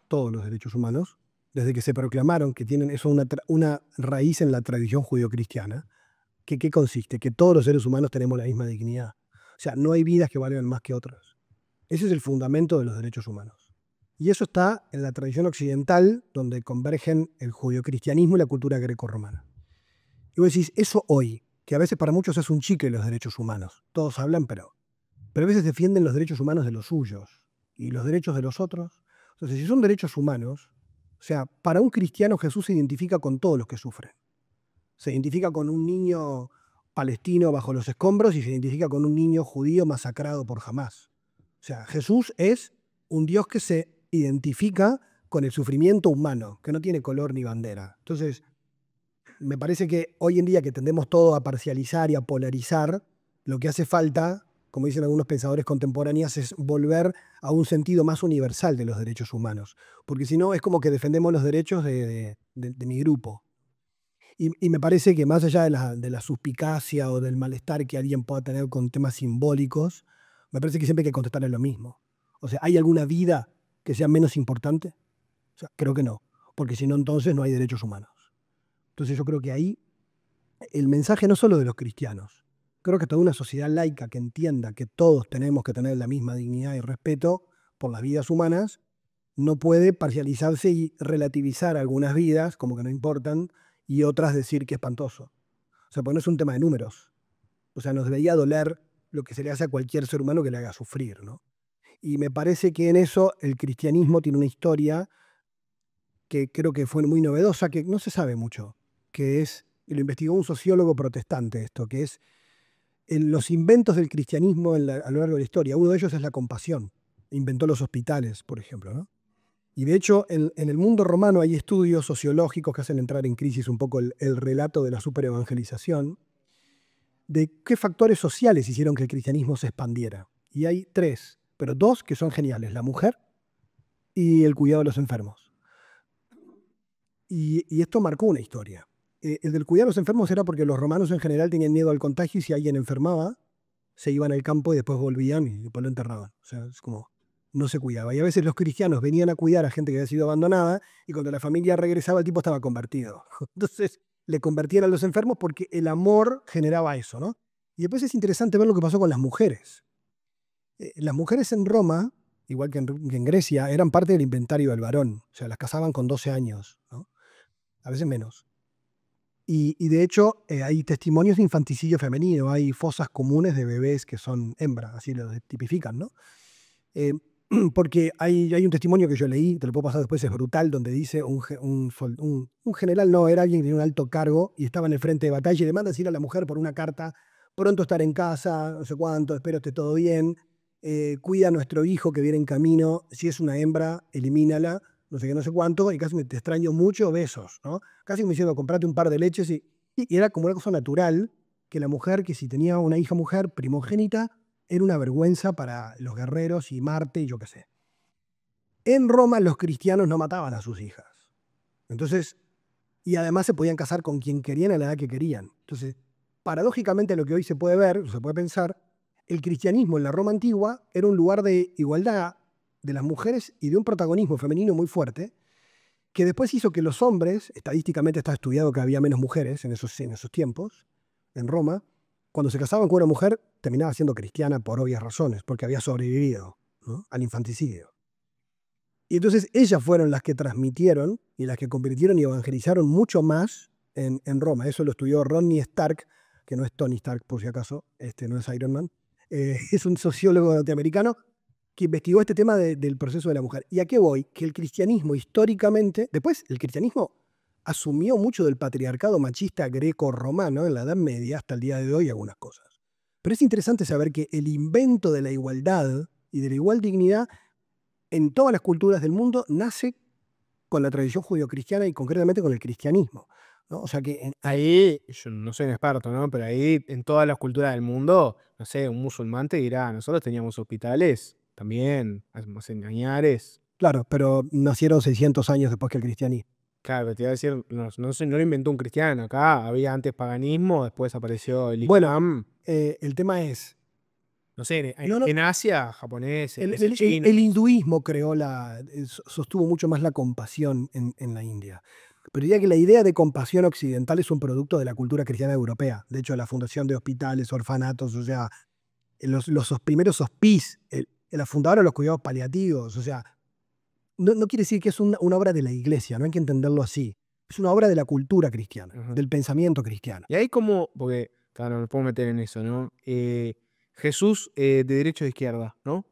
todos los derechos humanos, desde que se proclamaron que tienen eso una raíz en la tradición judio-cristiana, ¿qué consiste? Que todos los seres humanos tenemos la misma dignidad. O sea, no hay vidas que valgan más que otras. Ese es el fundamento de los derechos humanos. Y eso está en la tradición occidental, donde convergen el judio-cristianismo y la cultura greco-romana. Y vos decís, eso hoy, que a veces para muchos es un chicle los derechos humanos. Todos hablan, pero a veces defienden los derechos humanos de los suyos y los derechos de los otros. Entonces, si son derechos humanos, o sea, para un cristiano Jesús se identifica con todos los que sufren. Se identifica con un niño palestino bajo los escombros y se identifica con un niño judío masacrado por Hamás. O sea, Jesús es un Dios que se identifica con el sufrimiento humano, que no tiene color ni bandera. Entonces, me parece que hoy en día que tendemos todo a parcializar y a polarizar, lo que hace falta, como dicen algunos pensadores contemporáneos, es volver a un sentido más universal de los derechos humanos. Porque si no, es como que defendemos los derechos de mi grupo. Y me parece que más allá de la suspicacia o del malestar que alguien pueda tener con temas simbólicos, me parece que siempre hay que contestar en lo mismo. O sea, ¿hay alguna vida que sea menos importante? O sea, creo que no. Porque si no, entonces no hay derechos humanos. Entonces yo creo que ahí el mensaje no solo de los cristianos, creo que toda una sociedad laica que entienda que todos tenemos que tener la misma dignidad y respeto por las vidas humanas, no puede parcializarse y relativizar algunas vidas como que no importan y otras decir que es espantoso. O sea, porque no es un tema de números. O sea, nos debería doler lo que se le hace a cualquier ser humano que le haga sufrir, ¿no? Y me parece que en eso el cristianismo tiene una historia que creo que fue muy novedosa, que no se sabe mucho, que es, y lo investigó un sociólogo protestante esto, que es los inventos del cristianismo a lo largo de la historia. Uno de ellos es la compasión. Inventó los hospitales, por ejemplo, ¿no? Y de hecho, en el mundo romano hay estudios sociológicos que hacen entrar en crisis un poco el relato de la superevangelización, de qué factores sociales hicieron que el cristianismo se expandiera. Y hay tres, pero dos que son geniales, la mujer y el cuidado de los enfermos. Y esto marcó una historia. El del cuidado de los enfermos era porque los romanos en general tenían miedo al contagio y si alguien enfermaba, se iban al campo y después volvían y después lo enterraban. O sea, es como, no se cuidaba. Y a veces los cristianos venían a cuidar a gente que había sido abandonada y cuando la familia regresaba el tipo estaba convertido. Entonces le convertían a los enfermos porque el amor generaba eso, ¿no? Y después es interesante ver lo que pasó con las mujeres. Las mujeres en Roma, igual que en Grecia, eran parte del inventario del varón. O sea, las casaban con 12 años, ¿no? A veces menos. Y de hecho hay testimonios de infanticidio femenino, hay fosas comunes de bebés que son hembras, así lo tipifican, ¿no? Eh, porque hay un testimonio que yo leí, te lo puedo pasar después, es brutal, donde dice un general, no, era alguien que tenía un alto cargo y estaba en el frente de batalla y le manda decir a la mujer por una carta, pronto estar en casa, no sé cuánto, espero esté todo bien, cuida a nuestro hijo que viene en camino, si es una hembra, elimínala, no sé qué, no sé cuánto, y casi me te extraño mucho, besos, ¿no? Casi me diciendo, comprate un par de leches y era como una cosa natural que la mujer, que si tenía una hija mujer primogénita, era una vergüenza para los guerreros y Marte y yo qué sé. En Roma los cristianos no mataban a sus hijas. Entonces, y además se podían casar con quien querían a la edad que querían. Entonces, paradójicamente lo que hoy se puede ver, se puede pensar, el cristianismo en la Roma antigua era un lugar de igualdad de las mujeres y de un protagonismo femenino muy fuerte, que después hizo que los hombres, estadísticamente está estudiado que había menos mujeres en esos tiempos, en Roma, cuando se casaban con una mujer terminaba siendo cristiana por obvias razones, porque había sobrevivido, ¿no?, al infanticidio. Y entonces ellas fueron las que transmitieron y las que convirtieron y evangelizaron mucho más en Roma. Eso lo estudió Rodney Stark, que no es Tony Stark por si acaso, no es Iron Man. Es un sociólogo norteamericano que investigó este tema del proceso de la mujer. ¿Y a qué voy? Que el cristianismo históricamente, después el cristianismo asumió mucho del patriarcado machista greco-romano en la Edad Media hasta el día de hoy algunas cosas. Pero es interesante saber que el invento de la igualdad y de la igual dignidad en todas las culturas del mundo nace con la tradición judio-cristiana y concretamente con el cristianismo, ¿no? O sea que Ahí, yo no soy un experto, ¿no? Pero ahí en todas las culturas del mundo, no sé, un musulmán te dirá, nosotros teníamos hospitales también, almacenares. claro, pero nacieron 600 años después que el cristianismo. Claro, te iba a decir, no, no, no lo inventó un cristiano, acá había antes paganismo, después apareció el Bueno, Islam, el tema es, no sé, no, no, en Asia, japoneses, el chinos. hinduismo creó sostuvo mucho más la compasión en la India. Pero diría que la idea de compasión occidental es un producto de la cultura cristiana europea. De hecho, la fundación de hospitales, orfanatos, o sea, los primeros hospices, la fundadora de los cuidados paliativos, o sea, no quiere decir que es una obra de la iglesia, no hay que entenderlo así. Es una obra de la cultura cristiana, Ajá. del pensamiento cristiano. Y ahí como, porque, claro, no me puedo meter en eso, ¿no? Jesús de derecha o de izquierda, ¿no?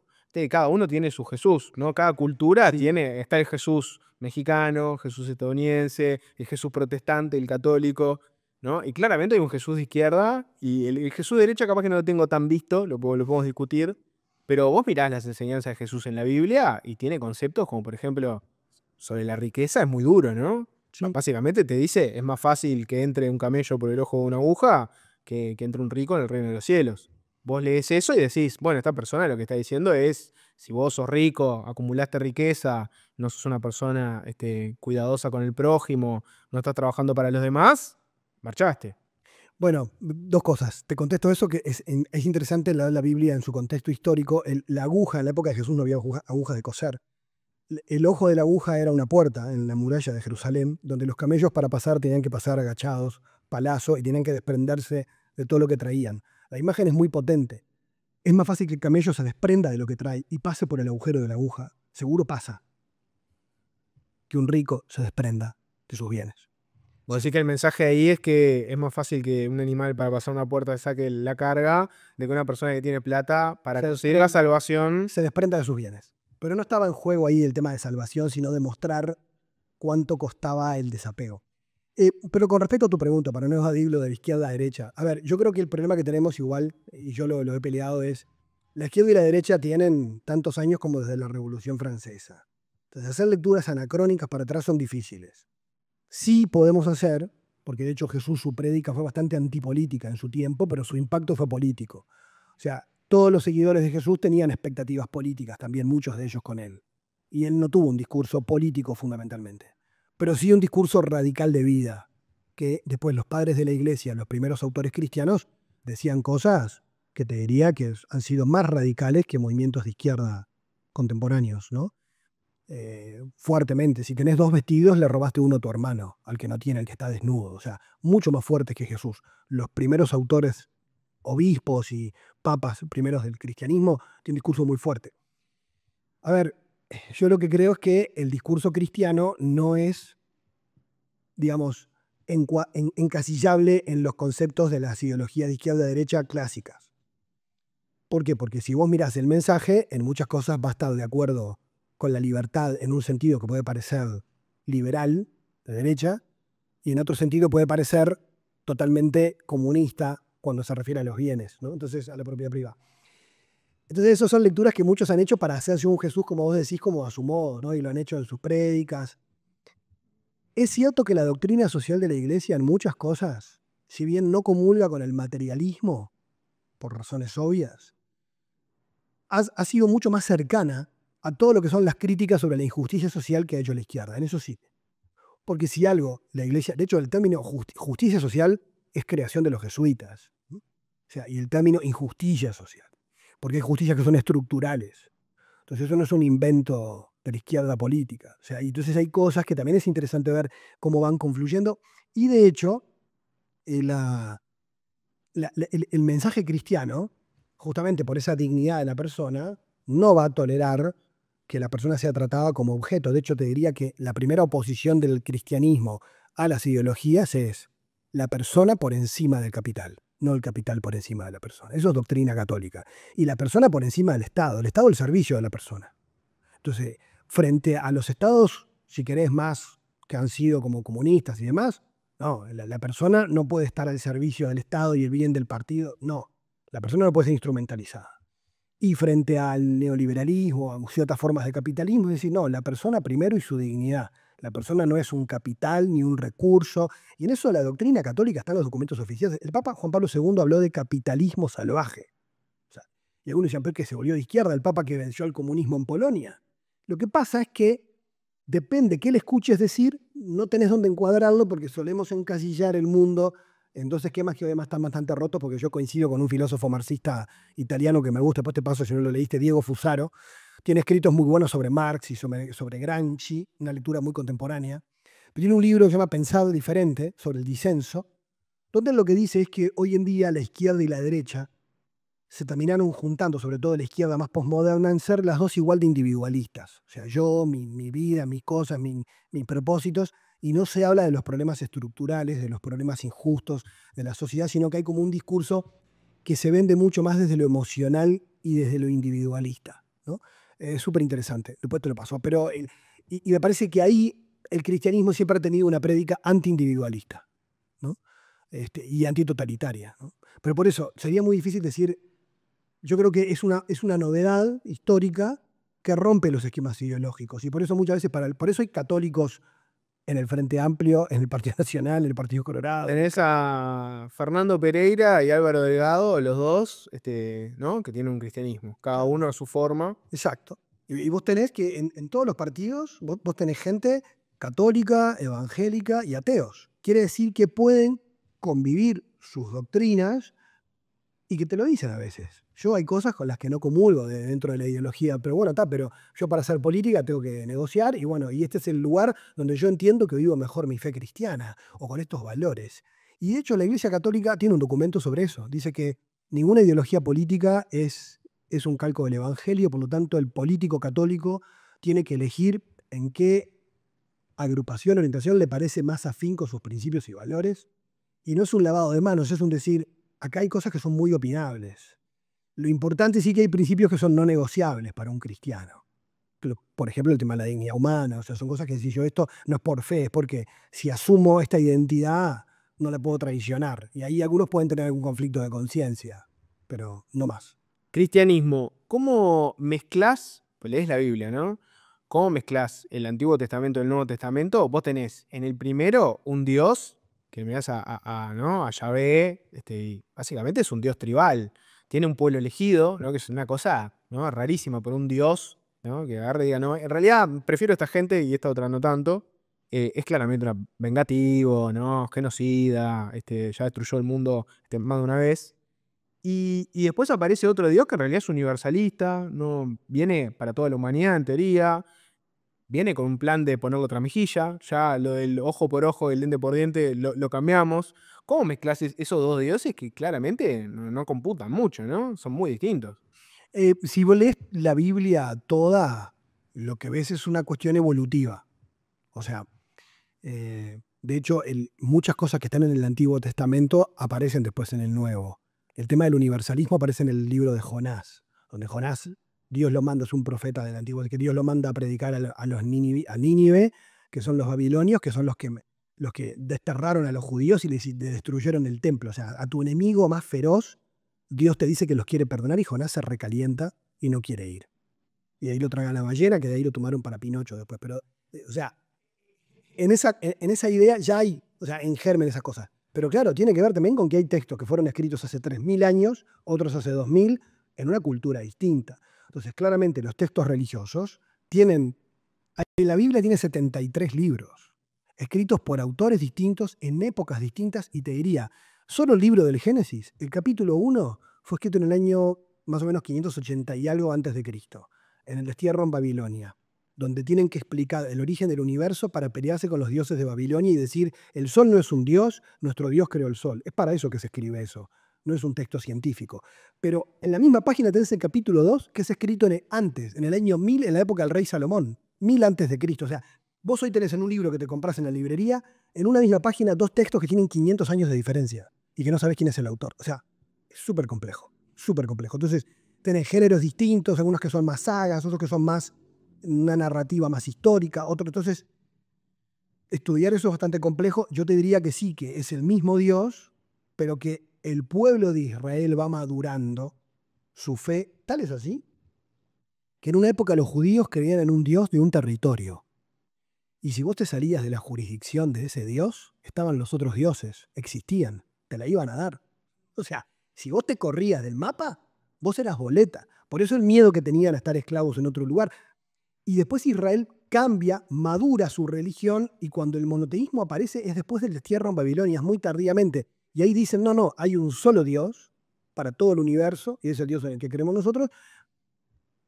Cada uno tiene su Jesús, ¿no? Cada cultura Sí. está el Jesús mexicano, Jesús estadounidense, el Jesús protestante, el católico, ¿no? Y claramente hay un Jesús de izquierda y el Jesús de derecha capaz que no lo tengo tan visto, lo podemos discutir, pero vos mirás las enseñanzas de Jesús en la Biblia y tiene conceptos como, por ejemplo, sobre la riqueza, es muy duro, ¿no? Sí. Básicamente te dice, es más fácil que entre un camello por el ojo de una aguja que entre un rico en el reino de los cielos. Vos lees eso y decís, bueno, esta persona lo que está diciendo es, si vos sos rico, acumulaste riqueza, no sos una persona cuidadosa con el prójimo, no estás trabajando para los demás, marchaste. Bueno, dos cosas. Te contesto eso, que es interesante la Biblia en su contexto histórico. La aguja, en la época de Jesús no había agujas de coser. El ojo de la aguja era una puerta en la muralla de Jerusalén, donde los camellos para pasar tenían que pasar agachados, palazo, y tenían que desprenderse de todo lo que traían. La imagen es muy potente. Es más fácil que el camello se desprenda de lo que trae y pase por el agujero de la aguja. Seguro pasa que un rico se desprenda de sus bienes. Vos decís que el mensaje ahí es que es más fácil que un animal para pasar una puerta saque la carga de que una persona que tiene plata para Se conseguir la salvación. se desprenda de sus bienes. Pero no estaba en juego ahí el tema de salvación, sino demostrar cuánto costaba el desapego. Pero con respecto a tu pregunta, para no evadirlo de la izquierda a la derecha, a ver, yo creo que el problema que tenemos igual, y yo lo he peleado, es la izquierda y la derecha tienen tantos años como desde la Revolución Francesa. Entonces, hacer lecturas anacrónicas para atrás son difíciles. Sí podemos hacer, porque de hecho Jesús, su prédica fue bastante antipolítica en su tiempo, pero su impacto fue político. O sea, todos los seguidores de Jesús tenían expectativas políticas, también muchos de ellos con él. Y él no tuvo un discurso político fundamentalmente, pero sí un discurso radical de vida, que después los padres de la iglesia, los primeros autores cristianos, decían cosas que te diría que han sido más radicales que movimientos de izquierda contemporáneos, ¿no? Fuertemente. Si tenés dos vestidos, le robaste uno a tu hermano, al que no tiene, al que está desnudo. O sea, mucho más fuertes que Jesús. Los primeros autores, obispos y papas primeros del cristianismo, tienen un discurso muy fuerte. A ver, yo lo que creo es que el discurso cristiano no es, digamos, encasillable en los conceptos de las ideologías de izquierda-derecha clásicas. ¿Por qué? Porque si vos mirás el mensaje, en muchas cosas va a estar de acuerdo con la libertad en un sentido que puede parecer liberal, de derecha, y en otro sentido puede parecer totalmente comunista cuando se refiere a los bienes, ¿no? Entonces, a la propiedad privada. Entonces, esas son lecturas que muchos han hecho para hacerse un Jesús, como vos decís, como a su modo, ¿no? Y lo han hecho en sus prédicas. Es cierto que la doctrina social de la Iglesia en muchas cosas, si bien no comulga con el materialismo, por razones obvias, ha sido mucho más cercana a todo lo que son las críticas sobre la injusticia social que ha hecho la izquierda. En eso sí. Porque si algo, la Iglesia, de hecho el término justicia social es creación de los jesuitas, ¿no? O sea, y el término injusticia social, porque hay justicias que son estructurales. Entonces eso no es un invento de la izquierda política. O sea, y entonces hay cosas que también es interesante ver cómo van confluyendo. Y de hecho, el mensaje cristiano, justamente por esa dignidad de la persona, no va a tolerar que la persona sea tratada como objeto. De hecho, te diría que la primera oposición del cristianismo a las ideologías es la persona por encima del capital, no el capital por encima de la persona. Eso es doctrina católica. Y la persona por encima del Estado, el Estado al servicio de la persona. Entonces, frente a los estados, si querés, más que han sido como comunistas y demás, no, la persona no puede estar al servicio del Estado y el bien del partido, no. La persona no puede ser instrumentalizada. Y frente al neoliberalismo, a ciertas formas de capitalismo, es decir, no, la persona primero y su dignidad. La persona no es un capital ni un recurso. Y en eso la doctrina católica está en los documentos oficiales. El Papa Juan Pablo II habló de capitalismo salvaje. O sea, y algunos decían, pero que se volvió de izquierda el Papa que venció al comunismo en Polonia. Lo que pasa es que depende qué le escuches decir, no tenés dónde encuadrarlo porque solemos encasillar el mundo en dos esquemas que además están bastante rotos, porque yo coincido con un filósofo marxista italiano que me gusta, después te paso si no lo leíste, Diego Fusaro. Tiene escritos muy buenos sobre Marx y sobre Gramsci, una lectura muy contemporánea. Pero tiene un libro que se llama Pensado Diferente, sobre el disenso, donde lo que dice es que hoy en día la izquierda y la derecha se terminaron juntando, sobre todo la izquierda más posmoderna, en ser las dos igual de individualistas. O sea, yo, mi vida, mis cosas, mis propósitos, y no se habla de los problemas estructurales, de los problemas injustos de la sociedad, sino que hay como un discurso que se vende mucho más desde lo emocional y desde lo individualista, ¿no? Es súper interesante, después te lo paso. Pero, y me parece que ahí el cristianismo siempre ha tenido una prédica anti-individualista, ¿no? Y antitotalitaria, ¿no? Pero por eso sería muy difícil decir, yo creo que es una novedad histórica que rompe los esquemas ideológicos. Y por eso muchas veces, por eso hay católicos en el Frente Amplio, en el Partido Nacional, en el Partido Colorado. Tenés a Fernando Pereira y Álvaro Delgado, los dos, ¿no? Que tienen un cristianismo, cada uno a su forma. Exacto. Y vos tenés que en todos los partidos, vos tenés gente católica, evangélica y ateos. Quiere decir que pueden convivir sus doctrinas y que te lo dicen a veces. Yo hay cosas con las que no comulgo dentro de la ideología, pero bueno, está, pero yo para hacer política tengo que negociar y bueno, y este es el lugar donde yo entiendo que vivo mejor mi fe cristiana o con estos valores. Y de hecho la Iglesia Católica tiene un documento sobre eso. Dice que ninguna ideología política es un calco del Evangelio, por lo tanto el político católico tiene que elegir en qué agrupación, orientación le parece más afín con sus principios y valores. Y no es un lavado de manos, es un decir, acá hay cosas que son muy opinables. Lo importante sí que hay principios que son no negociables para un cristiano. Por ejemplo, el tema de la dignidad humana. O sea, son cosas que si yo esto no es por fe, es porque si asumo esta identidad no la puedo traicionar. Y ahí algunos pueden tener algún conflicto de conciencia, pero no más. Cristianismo, ¿cómo mezclás? Pues lees la Biblia, ¿no? ¿Cómo mezclás el Antiguo Testamento y el Nuevo Testamento? Vos tenés en el primero un Dios, que mirás ¿no? A Yahvé, y básicamente es un Dios tribal. Tiene un pueblo elegido, ¿no? Que es una cosa, ¿no? Rarísima, por un Dios, ¿no? Que agarre y diga, no, en realidad prefiero esta gente y esta otra no tanto. Es claramente vengativo, ¿no? Genocida, ya destruyó el mundo más de una vez. Y después aparece otro Dios que en realidad es universalista, no, viene para toda la humanidad en teoría, viene con un plan de ponerle otra mejilla, ya lo del ojo por ojo y el diente por diente lo cambiamos. ¿Cómo mezclas esos dos dioses que claramente no computan mucho, ¿no? Son muy distintos. Si vos lees la Biblia toda, lo que ves es una cuestión evolutiva. O sea, de hecho, muchas cosas que están en el Antiguo Testamento aparecen después en el Nuevo. El tema del universalismo aparece en el libro de Jonás, donde Jonás, Dios lo manda, es un profeta del Antiguo, que Dios lo manda a predicar a Nínive, que son los babilonios, que son los que desterraron a los judíos y les destruyeron el templo. O sea, a tu enemigo más feroz, Dios te dice que los quiere perdonar y Jonás se recalienta y no quiere ir. Y ahí lo traga la ballena, que de ahí lo tomaron para Pinocho después. Pero, o sea, en esa idea ya hay, o sea, en germen esas cosas. Pero claro, tiene que ver también con que hay textos que fueron escritos hace 3000 años, otros hace 2000, en una cultura distinta. Entonces, claramente los textos religiosos tienen, la Biblia tiene 73 libros, escritos por autores distintos, en épocas distintas, y te diría, solo el libro del Génesis, el capítulo 1, fue escrito en el año más o menos 580 y algo antes de Cristo, en el destierro en Babilonia. donde tienen que explicar el origen del universo para pelearse con los dioses de Babilonia y decir, el sol no es un dios, nuestro Dios creó el sol. Es para eso que se escribe eso, no es un texto científico. Pero en la misma página tenés el capítulo 2, que es escrito antes, en el año 1000, en la época del rey Salomón, 1000 antes de Cristo. O sea, vos hoy tenés en un libro que te compras en la librería, en una misma página, dos textos que tienen 500 años de diferencia y que no sabés quién es el autor. O sea, es súper complejo, súper complejo. Entonces, tenés géneros distintos, algunos que son más sagas, otros que son más una narrativa más histórica, otro. Entonces, estudiar eso es bastante complejo. Yo te diría que sí, que es el mismo Dios, pero que el pueblo de Israel va madurando su fe. Tal es así, que en una época los judíos creían en un Dios de un territorio. Y si vos te salías de la jurisdicción de ese Dios, estaban los otros dioses, existían, te la iban a dar. O sea, si vos te corrías del mapa, vos eras boleta. Por eso el miedo que tenían a estar esclavos en otro lugar. Y después Israel cambia, madura su religión, y cuando el monoteísmo aparece es después del destierro en Babilonia, es muy tardíamente. Y ahí dicen, no, no, hay un solo Dios para todo el universo, y es el Dios en el que creemos nosotros,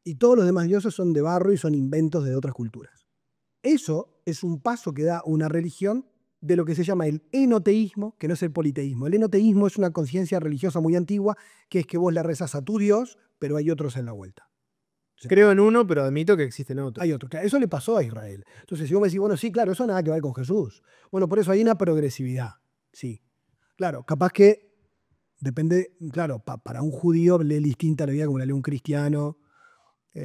y todos los demás dioses son de barro y son inventos de otras culturas. Eso es un paso que da una religión de lo que se llama el enoteísmo, que no es el politeísmo. El enoteísmo es una conciencia religiosa muy antigua, que es que vos le rezás a tu Dios, pero hay otros en la vuelta. Creo en uno, pero admito que existen otros. Hay otros. Claro, eso le pasó a Israel. Entonces, si vos me decís, bueno, sí, claro, eso nada que ver con Jesús. Bueno, por eso hay una progresividad. Sí. Claro, capaz que depende, claro, para un judío lee distinta la vida como la lee un cristiano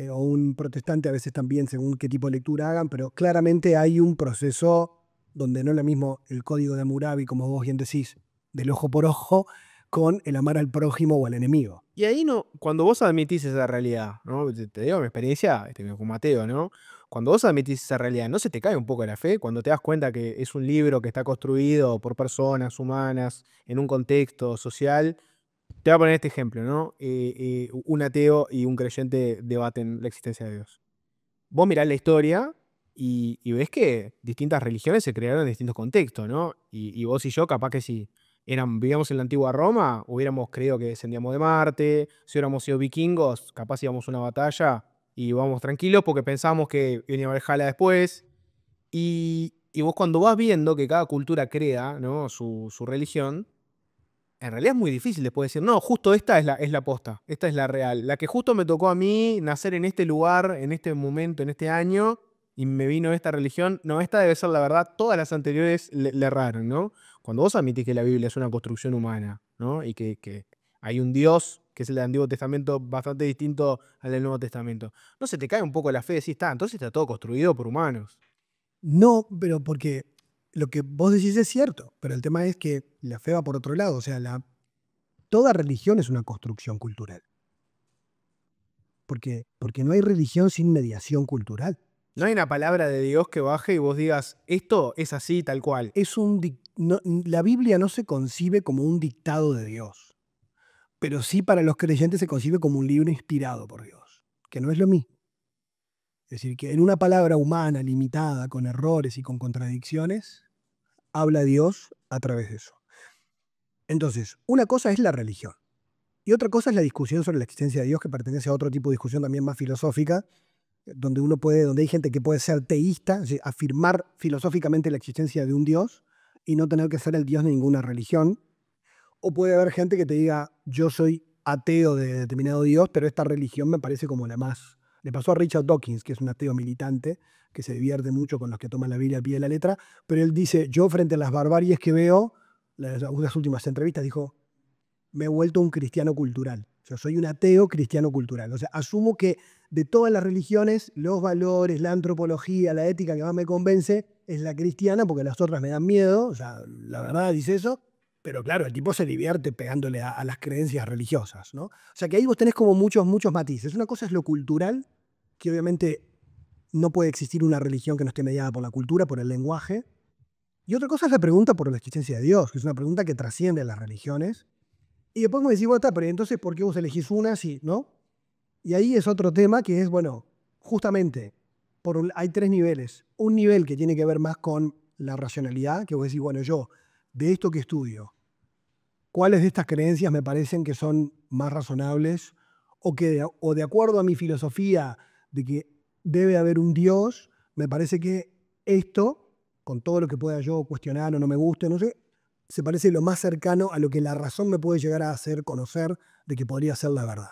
o un protestante, a veces también, según qué tipo de lectura hagan, pero claramente hay un proceso donde no es lo mismo el código de Hammurabi, como vos bien decís, del ojo por ojo, con el amar al prójimo o al enemigo. Y ahí no, cuando vos admitís esa realidad, ¿no? Te digo mi experiencia con Mateo, ¿no? Cuando vos admitís esa realidad, ¿no se te cae un poco la fe? Cuando te das cuenta que es un libro que está construido por personas humanas en un contexto social. Te voy a poner este ejemplo, ¿no? Un ateo y un creyente debaten la existencia de Dios. Vos mirás la historia y ves que distintas religiones se crearon en distintos contextos, ¿no? Y vos y yo, capaz que si vivíamos en la antigua Roma, hubiéramos creído que descendíamos de Marte. Si hubiéramos sido vikingos, capaz íbamos a una batalla y íbamos tranquilos porque pensábamos que venía Valhalla después. Y vos cuando vas viendo que cada cultura crea, ¿no? su religión, en realidad es muy difícil después decir, no, justo esta es la posta, esta es la real. La que justo me tocó a mí nacer en este lugar, en este momento, en este año, y me vino esta religión, no, esta debe ser la verdad, todas las anteriores le erraron, ¿no? Cuando vos admitís que la Biblia es una construcción humana, ¿no? Y que hay un Dios, que es el del Antiguo Testamento, bastante distinto al del Nuevo Testamento, ¿no se te cae un poco la fe? Decís, está, entonces está todo construido por humanos. No, pero porque lo que vos decís es cierto, pero el tema es que la fe va por otro lado. O sea, toda religión es una construcción cultural. Porque no hay religión sin mediación cultural. No hay una palabra de Dios que baje y vos digas, esto es así, tal cual. La Biblia no se concibe como un dictado de Dios, pero sí para los creyentes se concibe como un libro inspirado por Dios, que no es lo mismo. Es decir, que en una palabra humana, limitada, con errores y con contradicciones, habla Dios a través de eso. Entonces, una cosa es la religión y otra cosa es la discusión sobre la existencia de Dios, que pertenece a otro tipo de discusión también más filosófica, donde hay gente que puede ser teísta, es decir, afirmar filosóficamente la existencia de un Dios y no tener que ser el Dios de ninguna religión. O puede haber gente que te diga, yo soy ateo de determinado Dios, pero esta religión me parece como la más. Le pasó a Richard Dawkins, que es un ateo militante, que se divierte mucho con los que toman la Biblia al pie de la letra, pero él dice, yo frente a las barbaries que veo, las últimas entrevistas dijo, me he vuelto un cristiano cultural. O sea, soy un ateo cristiano cultural. O sea, asumo que de todas las religiones, los valores, la antropología, la ética que más me convence es la cristiana, porque las otras me dan miedo. O sea, la verdad dice eso. Pero claro, el tipo se divierte pegándole a las creencias religiosas, ¿no? O sea, que ahí vos tenés como muchos matices. Una cosa es lo cultural, que obviamente no puede existir una religión que no esté mediada por la cultura, por el lenguaje. Y otra cosa es la pregunta por la existencia de Dios, que es una pregunta que trasciende a las religiones. Y después me decís, bueno, está, pero entonces, ¿por qué vos elegís una así, no? Y ahí es otro tema que es, bueno, justamente, hay tres niveles. Un nivel que tiene que ver más con la racionalidad, que vos decís, bueno, yo, de esto que estudio, ¿cuáles de estas creencias me parecen que son más razonables o de acuerdo a mi filosofía de que debe haber un Dios, me parece que esto, con todo lo que pueda yo cuestionar o no me guste, no sé, se parece lo más cercano a lo que la razón me puede llegar a hacer conocer de que podría ser la verdad.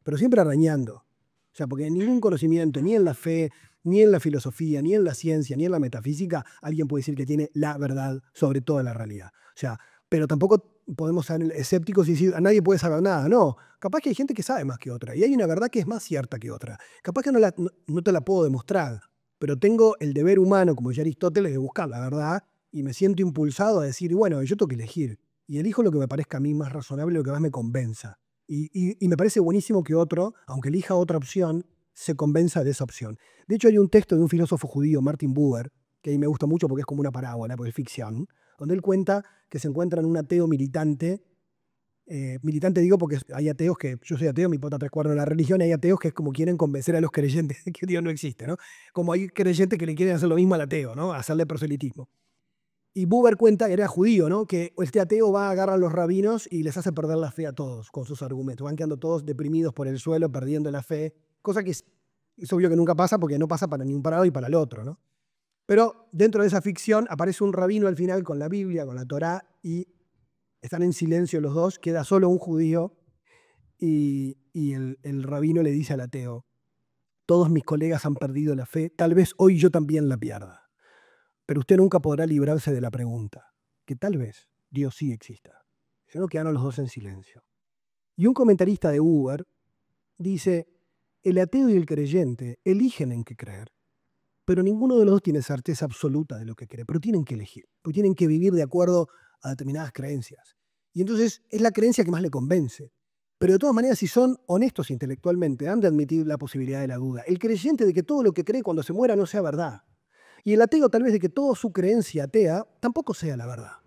Pero siempre arañando. O sea, porque en ningún conocimiento, ni en la fe, ni en la filosofía, ni en la ciencia, ni en la metafísica, alguien puede decir que tiene la verdad sobre toda la realidad. O sea, pero tampoco podemos ser escépticos y decir, a nadie puede saber nada. No, capaz que hay gente que sabe más que otra. Y hay una verdad que es más cierta que otra. Capaz que no te la puedo demostrar, pero tengo el deber humano, como decía Aristóteles, de buscar la verdad y me siento impulsado a decir, bueno, yo tengo que elegir. Y elijo lo que me parezca a mí más razonable, lo que más me convenza. Y me parece buenísimo que otro, aunque elija otra opción, se convenza de esa opción. De hecho, hay un texto de un filósofo judío, Martin Buber, que a mí me gusta mucho porque es como una parábola, porque es ficción, donde él cuenta que se encuentra en un ateo militante. Militante digo porque hay ateos que, yo soy ateo, me importa tres cuartos de la religión, y hay ateos que es como quieren convencer a los creyentes de que Dios no existe, ¿no? Como hay creyentes que le quieren hacer lo mismo al ateo, ¿no? Hacerle proselitismo. Y Buber cuenta, era judío, ¿no? Que este ateo va a agarrar a los rabinos y les hace perder la fe a todos con sus argumentos. Van quedando todos deprimidos por el suelo, perdiendo la fe, cosa que es obvio que nunca pasa porque no pasa para ni un parado y para el otro, ¿no? Pero dentro de esa ficción aparece un rabino al final con la Biblia, con la Torá, y están en silencio los dos, queda solo un judío y el rabino le dice al ateo, todos mis colegas han perdido la fe, tal vez hoy yo también la pierda, pero usted nunca podrá librarse de la pregunta, que tal vez Dios sí exista. Si no, quedaron los dos en silencio. Y un comentarista de Uber dice, el ateo y el creyente eligen en qué creer, pero ninguno de los dos tiene certeza absoluta de lo que cree, pero tienen que elegir, porque tienen que vivir de acuerdo a determinadas creencias. Y entonces es la creencia que más le convence. Pero de todas maneras, si son honestos intelectualmente, han de admitir la posibilidad de la duda. El creyente de que todo lo que cree cuando se muera no sea verdad. Y el ateo tal vez de que toda su creencia atea tampoco sea la verdad.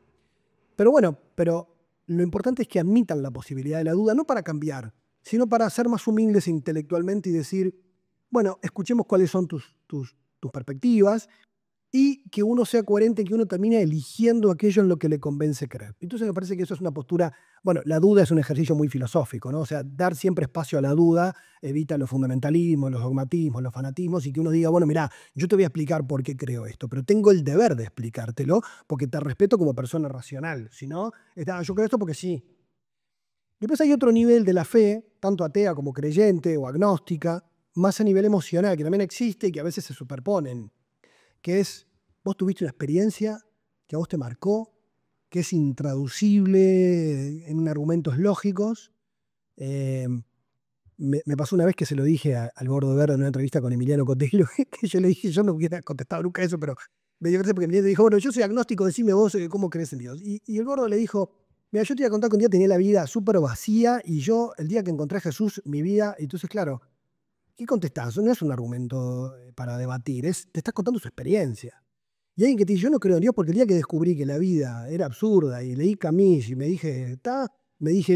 Pero bueno, pero lo importante es que admitan la posibilidad de la duda, no para cambiar, sino para ser más humildes intelectualmente y decir, bueno, escuchemos cuáles son tus perspectivas y que uno sea coherente, que uno termine eligiendo aquello en lo que le convence creer. Entonces me parece que eso es una postura, bueno, la duda es un ejercicio muy filosófico, ¿no? O sea, dar siempre espacio a la duda evita los fundamentalismos, los dogmatismos, los fanatismos y que uno diga, bueno, mira, yo te voy a explicar por qué creo esto, pero tengo el deber de explicártelo porque te respeto como persona racional. Si no, yo creo esto porque sí. Después hay otro nivel de la fe, tanto atea como creyente o agnóstica, más a nivel emocional, que también existe y que a veces se superponen, que es, vos tuviste una experiencia que a vos te marcó, que es intraducible en argumentos lógicos. Eh, me pasó una vez que se lo dije al Gordo Verde en una entrevista con Emiliano Cotello, que yo le dije, yo no hubiera contestado nunca eso, pero me dio gracia porque Emiliano dijo, bueno, yo soy agnóstico, decime vos cómo crees en Dios. Y el Gordo le dijo, mira, yo te voy a contar que un día tenía la vida súper vacía y yo, el día que encontré a Jesús, mi vida, entonces claro, ¿qué contestás? No es un argumento para debatir, te estás contando su experiencia. Y alguien que te dice, yo no creo en Dios porque el día que descubrí que la vida era absurda y leí Camus y me dije,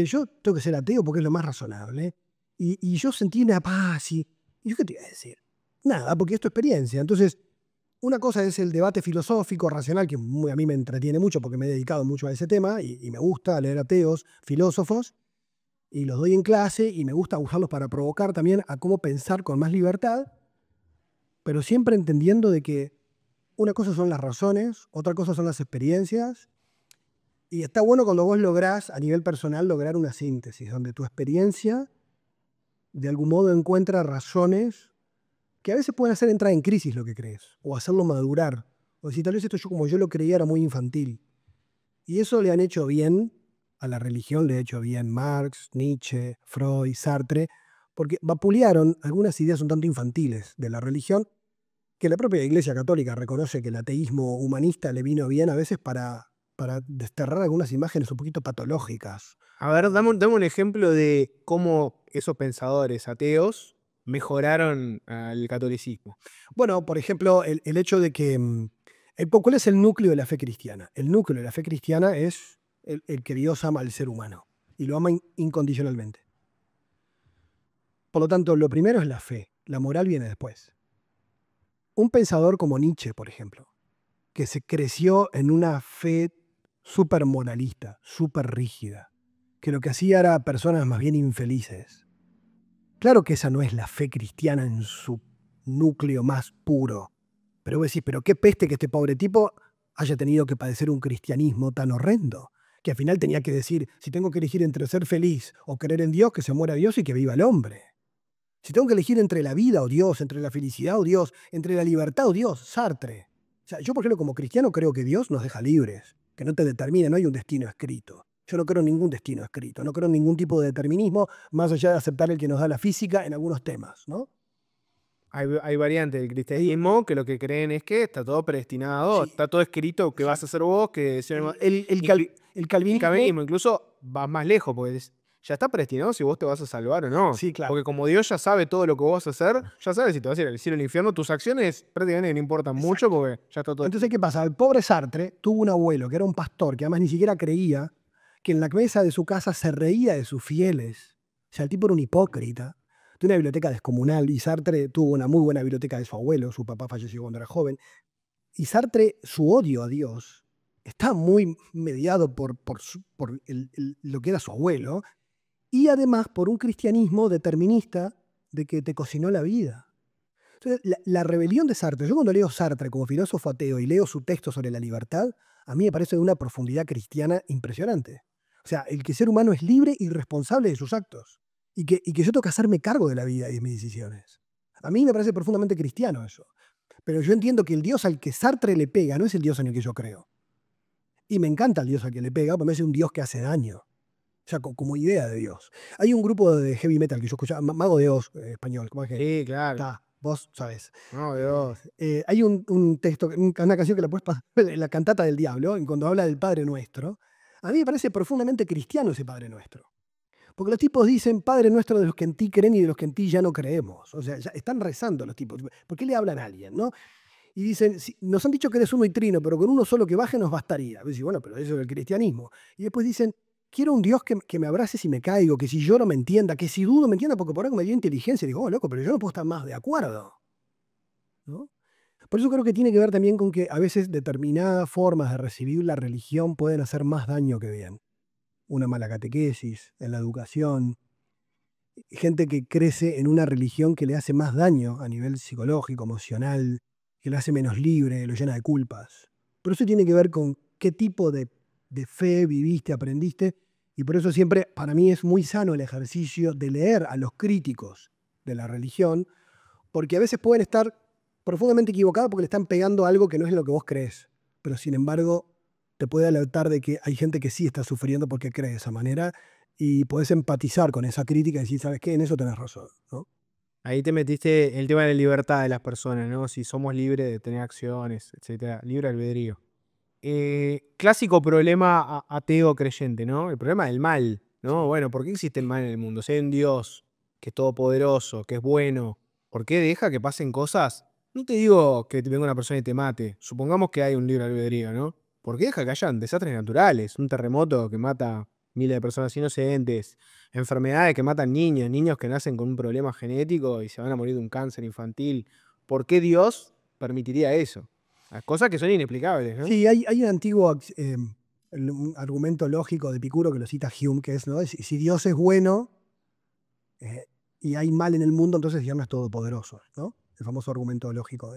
yo tengo que ser ateo porque es lo más razonable. Y yo sentí una paz y yo qué te iba a decir. Nada, porque es tu experiencia. Entonces, una cosa es el debate filosófico, racional, que a mí me entretiene mucho porque me he dedicado mucho a ese tema y me gusta leer ateos, filósofos, y los doy en clase y me gusta usarlos para provocar también a cómo pensar con más libertad, pero siempre entendiendo de que una cosa son las razones, otra cosa son las experiencias, y está bueno cuando vos lográs a nivel personal lograr una síntesis, donde tu experiencia de algún modo encuentra razones que a veces pueden hacer entrar en crisis lo que crees, o hacerlo madurar, o decir, tal vez esto yo como yo lo creía era muy infantil. Y eso le han hecho bien a la religión, le ha hecho bien Marx, Nietzsche, Freud, Sartre, porque vapulearon algunas ideas un tanto infantiles de la religión que la propia Iglesia Católica reconoce que el ateísmo humanista le vino bien a veces para desterrar algunas imágenes un poquito patológicas. A ver, dame un ejemplo de cómo esos pensadores ateos mejoraron al catolicismo. Bueno, por ejemplo, el hecho de que... ¿Cuál es el núcleo de la fe cristiana? El núcleo de la fe cristiana es el que Dios ama al ser humano y lo ama incondicionalmente. Por lo tanto, lo primero es la fe, la moral viene después. Un pensador como Nietzsche, por ejemplo, que se creció en una fe súper moralista, súper rígida, que lo que hacía era personas más bien infelices. Claro que esa no es la fe cristiana en su núcleo más puro. Pero vos decís, pero qué peste que este pobre tipo haya tenido que padecer un cristianismo tan horrendo, que al final tenía que decir, si tengo que elegir entre ser feliz o creer en Dios, que se muera Dios y que viva el hombre. Si tengo que elegir entre la vida o Dios, entre la felicidad o Dios, entre la libertad o Dios, Sartre. O sea, yo, por ejemplo, como cristiano creo que Dios nos deja libres, que no te determina, no hay un destino escrito. Yo no creo en ningún destino escrito, no creo en ningún tipo de determinismo, más allá de aceptar el que nos da la física en algunos temas, ¿no? Hay variantes del cristianismo que lo que creen es que está todo predestinado, Sí, está todo escrito, que vas a exacto. hacer vos, que El calvinismo, calvinismo, incluso vas más lejos, porque ya está predestinado si vos te vas a salvar o no. sí, claro. Porque como Dios ya sabe todo lo que vos vas a hacer, ya sabe si te vas a ir al cielo o al infierno, tus acciones prácticamente no importan mucho Exacto. porque ya está todo. Entonces, ¿qué pasa? El pobre Sartre tuvo un abuelo que era un pastor, que además ni siquiera creía, que en la mesa de su casa se reía de sus fieles. O sea, el tipo era un hipócrita. Tiene una biblioteca descomunal y Sartre tuvo una muy buena biblioteca de su abuelo, su papá falleció cuando era joven. Y Sartre, su odio a Dios, está muy mediado por lo que era su abuelo y además por un cristianismo determinista de que te cocinó la vida. Entonces, la rebelión de Sartre, yo cuando leo Sartre como filósofo ateo y leo su texto sobre la libertad, a mí me parece de una profundidad cristiana impresionante. O sea, el que ser humano es libre y responsable de sus actos. Y que yo tengo que hacerme cargo de la vida y de mis decisiones. A mí me parece profundamente cristiano eso. Pero yo entiendo que el Dios al que Sartre le pega no es el Dios en el que yo creo. Y me encanta el Dios al que le pega, porque me parece un Dios que hace daño. O sea, como idea de Dios. Hay un grupo de heavy metal que yo escuchaba, Mago de Oz, español, ¿cómo es que? Sí, claro. Está, vos sabés. No, Dios. Hay un texto, una canción que la puedes pasar, la cantata del diablo, en cuando habla del Padre Nuestro. A mí me parece profundamente cristiano ese Padre Nuestro. Porque los tipos dicen Padre Nuestro de los que en ti creen y de los que en ti ya no creemos. O sea, ya están rezando los tipos. ¿Por qué le hablan a alguien, no? Y dicen, nos han dicho que eres uno y trino, pero con uno solo que baje nos bastaría. Y bueno, pero eso es el cristianismo. Y después dicen, quiero un Dios que me abrace si me caigo, que si lloro me entienda, que si dudo me entienda, porque por algo me dio inteligencia. Y digo, oh, loco, pero yo no puedo estar más de acuerdo, ¿no? Por eso creo que tiene que ver también con que a veces determinadas formas de recibir la religión pueden hacer más daño que bien. Una mala catequesis, en la educación, gente que crece en una religión que le hace más daño a nivel psicológico, emocional, que le hace menos libre, lo llena de culpas. Pero eso tiene que ver con qué tipo de fe viviste, aprendiste, y por eso siempre para mí es muy sano el ejercicio de leer a los críticos de la religión, porque a veces pueden estar profundamente equivocados porque le están pegando algo que no es lo que vos crees, pero sin embargo te puede alertar de que hay gente que sí está sufriendo porque cree de esa manera y podés empatizar con esa crítica y decir, ¿sabes qué? En eso tenés razón, ¿no? Ahí te metiste el tema de la libertad de las personas, ¿no? Si somos libres de tener acciones, etcétera. Libre albedrío. Clásico problema ateo creyente, ¿no? El problema del mal, ¿no? Sí. Bueno, ¿por qué existe el mal en el mundo? Si hay un Dios que es todopoderoso, que es bueno, ¿por qué deja que pasen cosas? No te digo que te venga una persona y te mate. Supongamos que hay un libre albedrío, ¿no? ¿Por qué deja que hayan desastres naturales? Un terremoto que mata miles de personas inocentes, enfermedades que matan niños, niños que nacen con un problema genético y se van a morir de un cáncer infantil. ¿Por qué Dios permitiría eso? Las cosas que son inexplicables, ¿no? Sí, hay un antiguo un argumento lógico de Epicuro que lo cita Hume, que es, ¿no? Si Dios es bueno eh, y hay mal en el mundo, entonces Dios no es todopoderoso, ¿no? El famoso argumento lógico.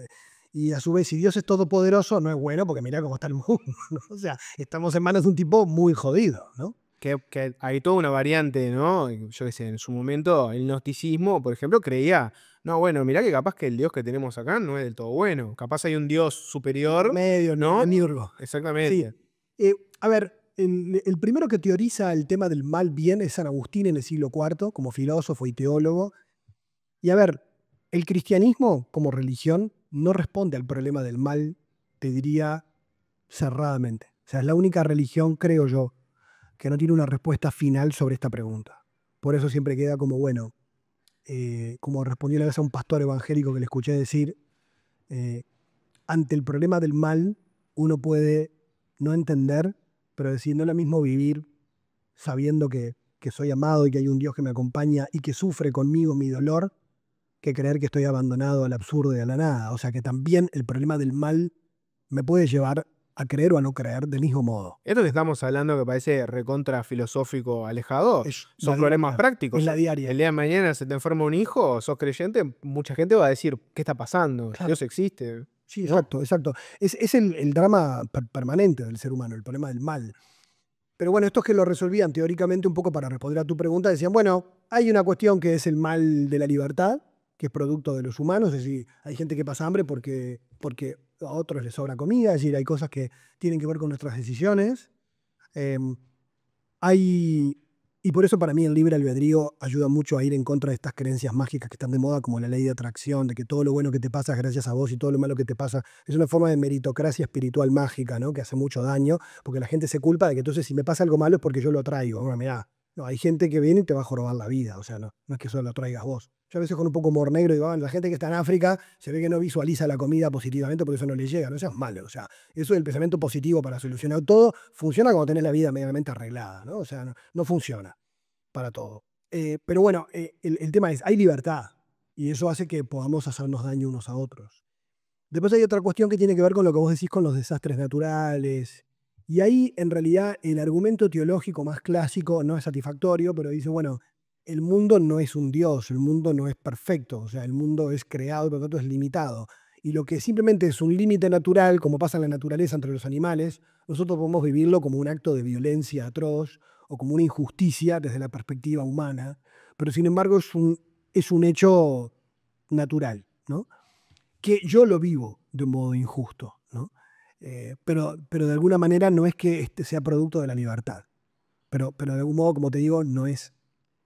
Y a su vez, si Dios es todopoderoso, no es bueno porque mira cómo está el mundo, ¿no? O sea, estamos en manos de un tipo muy jodido, ¿no? Que hay toda una variante, ¿no? Yo qué sé, en su momento el gnosticismo, por ejemplo, creía, no, bueno, mirá que capaz que el Dios que tenemos acá no es del todo bueno. Capaz hay un Dios superior, Medio, ¿no? Nirgo. Sí. Exactamente. A ver, el primero que teoriza el tema del mal-bien es San Agustín en el siglo IV, como filósofo y teólogo. Y a ver, el cristianismo como religión no responde al problema del mal, te diría cerradamente. O sea, es la única religión, creo yo, que no tiene una respuesta final sobre esta pregunta. Por eso siempre queda como, bueno, como respondió una vez a un pastor evangélico que le escuché decir, eh, ante el problema del mal, uno puede no entender, pero decir, no es lo mismo vivir sabiendo que soy amado y que hay un Dios que me acompaña y que sufre conmigo mi dolor, que creer que estoy abandonado al absurdo y a la nada. O sea que también el problema del mal me puede llevar a creer o a no creer del mismo modo. Esto que estamos hablando que parece recontra filosófico alejado, Es son la problemas diaria, prácticos. es la diaria. El día de mañana se te enferma un hijo, sos creyente, mucha gente va a decir, ¿qué está pasando? Claro. Dios existe. Sí, ¿No? exacto, exacto. Es el drama permanente del ser humano, el problema del mal. Pero bueno, estos que lo resolvían teóricamente un poco para responder a tu pregunta, decían, bueno, hay una cuestión que es el mal de la libertad, que es producto de los humanos, es decir, hay gente que pasa hambre porque a otros les sobra comida, es decir, hay cosas que tienen que ver con nuestras decisiones. Eh, hay, y por eso para mí el libre albedrío ayuda mucho a ir en contra de estas creencias mágicas que están de moda, como la ley de atracción, de que todo lo bueno que te pasa es gracias a vos y todo lo malo que te pasa es una forma de meritocracia espiritual mágica, ¿no? Que hace mucho daño, porque la gente se culpa de que entonces si me pasa algo malo es porque yo lo atraigo. Bueno, mirá, no, hay gente que viene y te va a jorobar la vida, o sea, no es que solo lo traigas vos. Yo a veces con un poco humor negro digo, "Ah, la gente que está en África se ve que no visualiza la comida positivamente porque eso no le llega, no seas malo, o sea, eso del pensamiento positivo para solucionar todo funciona cuando tenés la vida medianamente arreglada, ¿no? O sea, no funciona para todo. Pero bueno, el tema es, hay libertad y eso hace que podamos hacernos daño unos a otros. Después hay otra cuestión que tiene que ver con lo que vos decís con los desastres naturales. Y ahí, en realidad, el argumento teológico más clásico no es satisfactorio, pero dice, bueno, el mundo no es un Dios, el mundo no es perfecto, o sea, el mundo es creado, por lo tanto es limitado. Y lo que simplemente es un límite natural, como pasa en la naturaleza entre los animales, nosotros podemos vivirlo como un acto de violencia atroz o como una injusticia desde la perspectiva humana, pero sin embargo es un hecho natural, ¿no? Que yo lo vivo de un modo injusto, ¿no? Pero de alguna manera no es que este sea producto de la libertad, pero de algún modo, como te digo, no es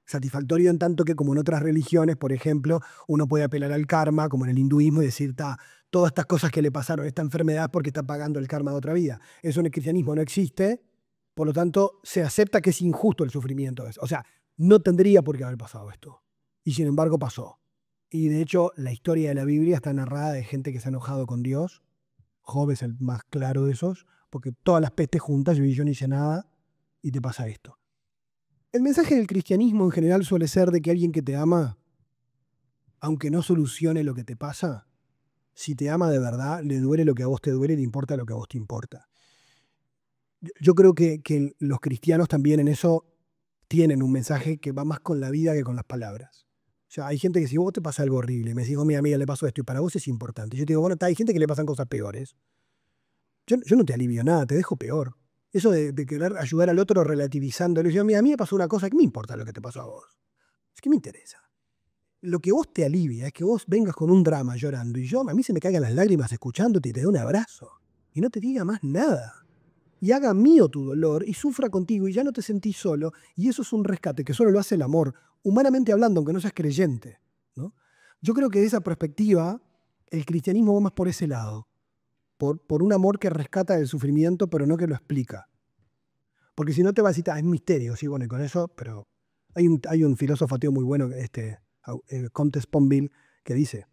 satisfactorio en tanto que como en otras religiones, por ejemplo, uno puede apelar al karma, como en el hinduismo, y decir, todas estas cosas que le pasaron, esta enfermedad, es porque está pagando el karma de otra vida. Eso en el cristianismo no existe, por lo tanto, se acepta que es injusto el sufrimiento. O sea, no tendría por qué haber pasado esto. Y sin embargo pasó. Y de hecho, la historia de la Biblia está narrada de gente que se ha enojado con Dios. Job es el más claro de esos, porque todas las pestes juntas, yo no hice nada, y te pasa esto. El mensaje del cristianismo en general suele ser de que alguien que te ama, aunque no solucione lo que te pasa, si te ama de verdad, le duele lo que a vos te duele y le importa lo que a vos te importa. Yo creo que los cristianos también en eso tienen un mensaje que va más con la vida que con las palabras. O sea, hay gente que si vos te pasa algo horrible, me digo, mi amiga le pasó esto y para vos es importante. Yo te digo, bueno, hay gente que le pasan cosas peores. Yo no te alivio nada, te dejo peor. Eso de querer ayudar al otro relativizando. Le digo, mira, a mí me pasó una cosa, ¿qué me importa lo que te pasó a vos? Es que me interesa. Lo que vos te alivia es que vos vengas con un drama llorando y a mí se me caigan las lágrimas escuchándote y te dé un abrazo. Y no te diga más nada. Y haga mío tu dolor y sufra contigo y ya no te sentís solo. Y eso es un rescate que solo lo hace el amor, humanamente hablando, aunque no seas creyente, ¿no? Yo creo que de esa perspectiva el cristianismo va más por ese lado, por un amor que rescata el sufrimiento, pero no que lo explica. Porque si no te va a decir, es misterio, sí, bueno, y con eso, pero hay un filósofo ateo muy bueno, Comte Sponville, que dice,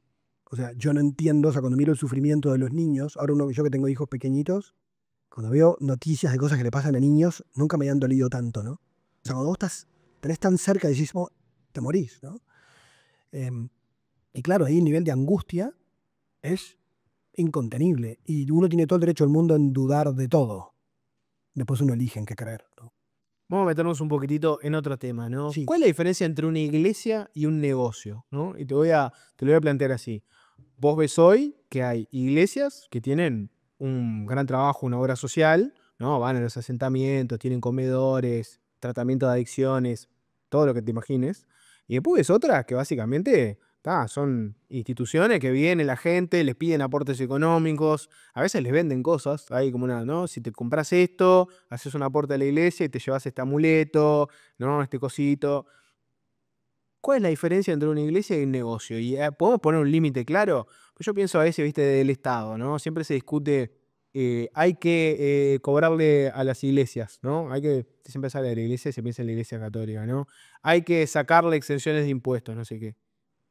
o sea, yo no entiendo, o sea, cuando miro el sufrimiento de los niños, ahora yo que tengo hijos pequeñitos, cuando veo noticias de cosas que le pasan a niños, nunca me han dolido tanto, ¿no? O sea, cuando vos tenés tan cerca, decís, oh, te morís, ¿no? Y claro, ahí el nivel de angustia es incontenible. Y uno tiene todo el derecho del mundo en dudar de todo. Después uno elige en qué creer, ¿no? Vamos a meternos un poquitito en otro tema, ¿no? Sí. ¿Cuál es la diferencia entre una iglesia y un negocio? ¿No? Y te lo voy a plantear así. Vos ves hoy que hay iglesias que tienen un gran trabajo, una obra social, ¿no? Van a los asentamientos, tienen comedores, tratamiento de adicciones, todo lo que te imagines. Y después ves otras que básicamente son instituciones que viene la gente, les piden aportes económicos, a veces les venden cosas, hay como una, ¿no? Si te compras esto, haces un aporte a la iglesia y te llevas este amuleto, ¿no? Este cosito. ¿Cuál es la diferencia entre una iglesia y un negocio? Y ¿podemos poner un límite claro? Pues yo pienso a veces, viste, del Estado, ¿no? Siempre se discute, hay que cobrarle a las iglesias, ¿no? Siempre sale de la iglesia y se piensa en la iglesia católica, ¿no? Hay que sacarle exenciones de impuestos, no sé qué.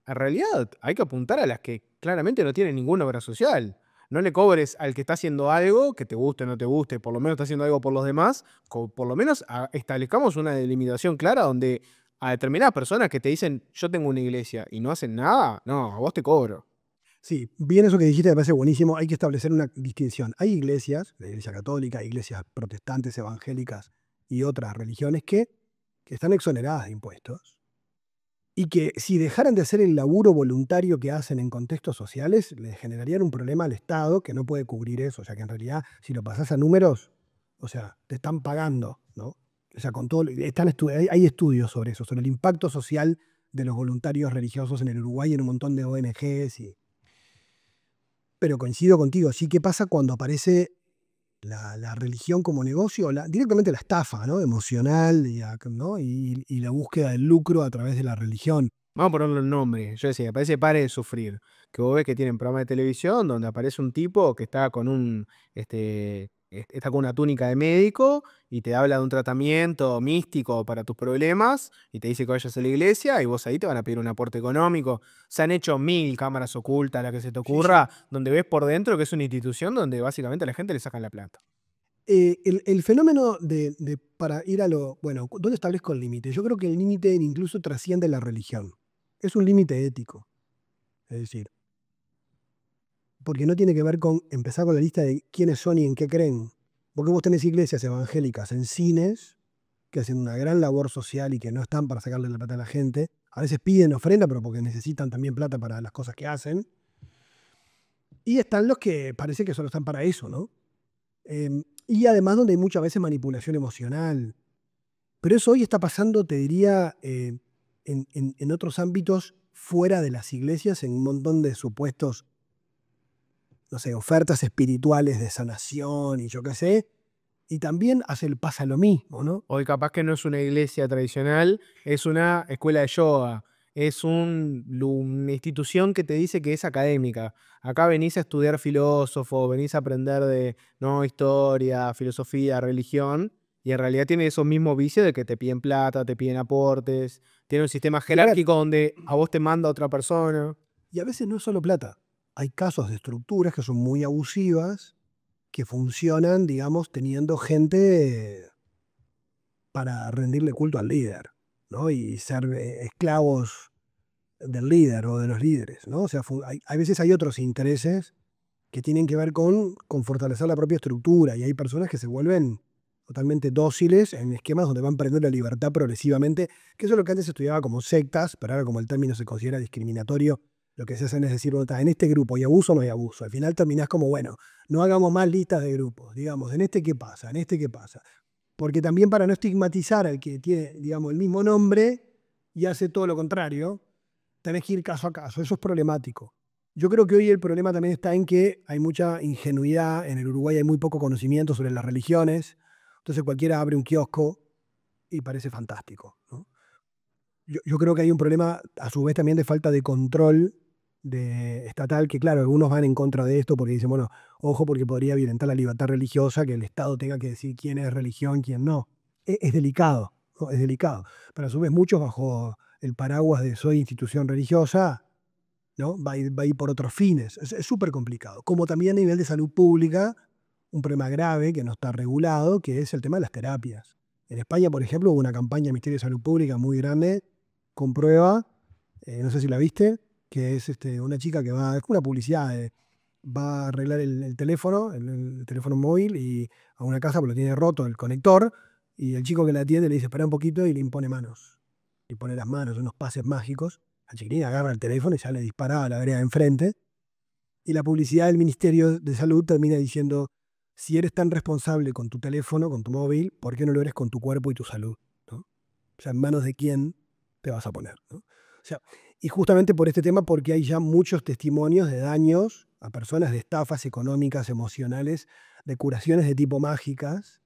En realidad hay que apuntar a las que claramente no tienen ninguna obra social. No le cobres al que está haciendo algo, que te guste o no te guste, por lo menos está haciendo algo por los demás, por lo menos establezcamos una delimitación clara donde a determinadas personas que te dicen yo tengo una iglesia y no hacen nada, no, a vos te cobro. Sí, bien eso que dijiste me parece buenísimo. Hay que establecer una distinción. Hay iglesias, la iglesia católica, iglesias protestantes, evangélicas y otras religiones que están exoneradas de impuestos y que si dejaran de hacer el laburo voluntario que hacen en contextos sociales, le generarían un problema al Estado que no puede cubrir eso. O sea que en realidad, si lo pasás a números, o sea, te están pagando, ¿no? O sea, con todo, hay estudios sobre eso, sobre el impacto social de los voluntarios religiosos en el Uruguay en un montón de ONGs. Pero coincido contigo, sí, ¿qué pasa cuando aparece la religión como negocio? Directamente la estafa, ¿no? Emocional, ¿no? Y la búsqueda del lucro a través de la religión. Vamos a ponerle un nombre. Yo decía, parece Pare de Sufrir. Que vos ves que tienen programa de televisión donde aparece un tipo que está con está con una túnica de médico y te habla de un tratamiento místico para tus problemas y te dice que vayas a la iglesia y vos ahí te van a pedir un aporte económico. Se han hecho 1000 cámaras ocultas, la que se te Sí, sí. ocurra, donde ves por dentro que es una institución donde básicamente a la gente le sacan la plata. El fenómeno para ir a lo, bueno, ¿dónde establezco el límite? Yo creo que el límite incluso trasciende la religión. Es un límite ético. Es decir, porque no tiene que ver con empezar con la lista de quiénes son y en qué creen. Porque vos tenés iglesias evangélicas en cines que hacen una gran labor social y que no están para sacarle la plata a la gente. A veces piden ofrenda, pero porque necesitan también plata para las cosas que hacen. Y están los que parece que solo están para eso, ¿no? Y además donde hay muchas veces manipulación emocional. Pero eso hoy está pasando, te diría, en otros ámbitos fuera de las iglesias, en un montón de supuestos, no sé, ofertas espirituales de sanación y yo qué sé. Y también pasa lo mismo, ¿no? Hoy capaz que no es una iglesia tradicional, es una escuela de yoga, es una institución que te dice que es académica. Acá venís a estudiar filósofo, venís a aprender de no historia, filosofía, religión, y en realidad tiene esos mismos vicios de que te piden plata, te piden aportes, tiene un sistema Y a ver, jerárquico donde a vos te manda otra persona. y a veces no es solo plata. Hay casos de estructuras que son muy abusivas, que funcionan, digamos, teniendo gente para rendirle culto al líder, ¿no? Y ser esclavos del líder o de los líderes, ¿no? O sea, hay veces hay otros intereses que tienen que ver con fortalecer la propia estructura y hay personas que se vuelven totalmente dóciles en esquemas donde van perdiendo la libertad progresivamente, que eso es lo que antes se estudiaba como sectas, pero ahora como el término se considera discriminatorio, lo que se hacen es decir, bueno, en este grupo hay abuso o no hay abuso. Al final terminás como, bueno, no hagamos más listas de grupos, digamos, en este qué pasa, en este qué pasa. Porque también para no estigmatizar al que tiene, digamos, el mismo nombre y hace todo lo contrario, tenés que ir caso a caso. Eso es problemático. Yo creo que hoy el problema también está en que hay mucha ingenuidad. En el Uruguay hay muy poco conocimiento sobre las religiones. Entonces cualquiera abre un kiosco y parece fantástico, ¿no? Yo creo que hay un problema, a su vez, también de falta de control estatal, que claro, algunos van en contra de esto porque dicen, bueno, ojo porque podría violentar la libertad religiosa, que el Estado tenga que decir quién es religión, quién no. Es delicado, ¿no? Es delicado. Pero a su vez muchos bajo el paraguas de soy institución religiosa, ¿no? Va a ir por otros fines. Es súper complicado. Como también a nivel de salud pública, un problema grave que no está regulado, que es el tema de las terapias. En España, por ejemplo, hubo una campaña del Ministerio de Salud Pública muy grande, con prueba, no sé si la viste, que es una chica que es una publicidad, va a arreglar el teléfono, el teléfono móvil, y a una casa porque lo tiene roto el conector, y el chico que la atiende le dice, espera un poquito, y le impone manos. Le pone las manos, unos pases mágicos. La chiquilina agarra el teléfono y ya le dispara a la vereda de enfrente. Y la publicidad del Ministerio de Salud termina diciendo, si eres tan responsable con tu teléfono, con tu móvil, ¿por qué no lo eres con tu cuerpo y tu salud? ¿No? O sea, ¿en manos de quién te vas a poner? ¿No? O sea, y justamente por este tema, porque hay ya muchos testimonios de daños a personas, de estafas económicas, emocionales, de curaciones de tipo mágicas,